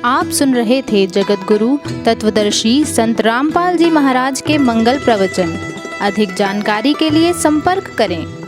आप सुन रहे थे जगत गुरु तत्वदर्शी संत रामपाल जी महाराज के मंगल प्रवचन। अधिक जानकारी के लिए संपर्क करें।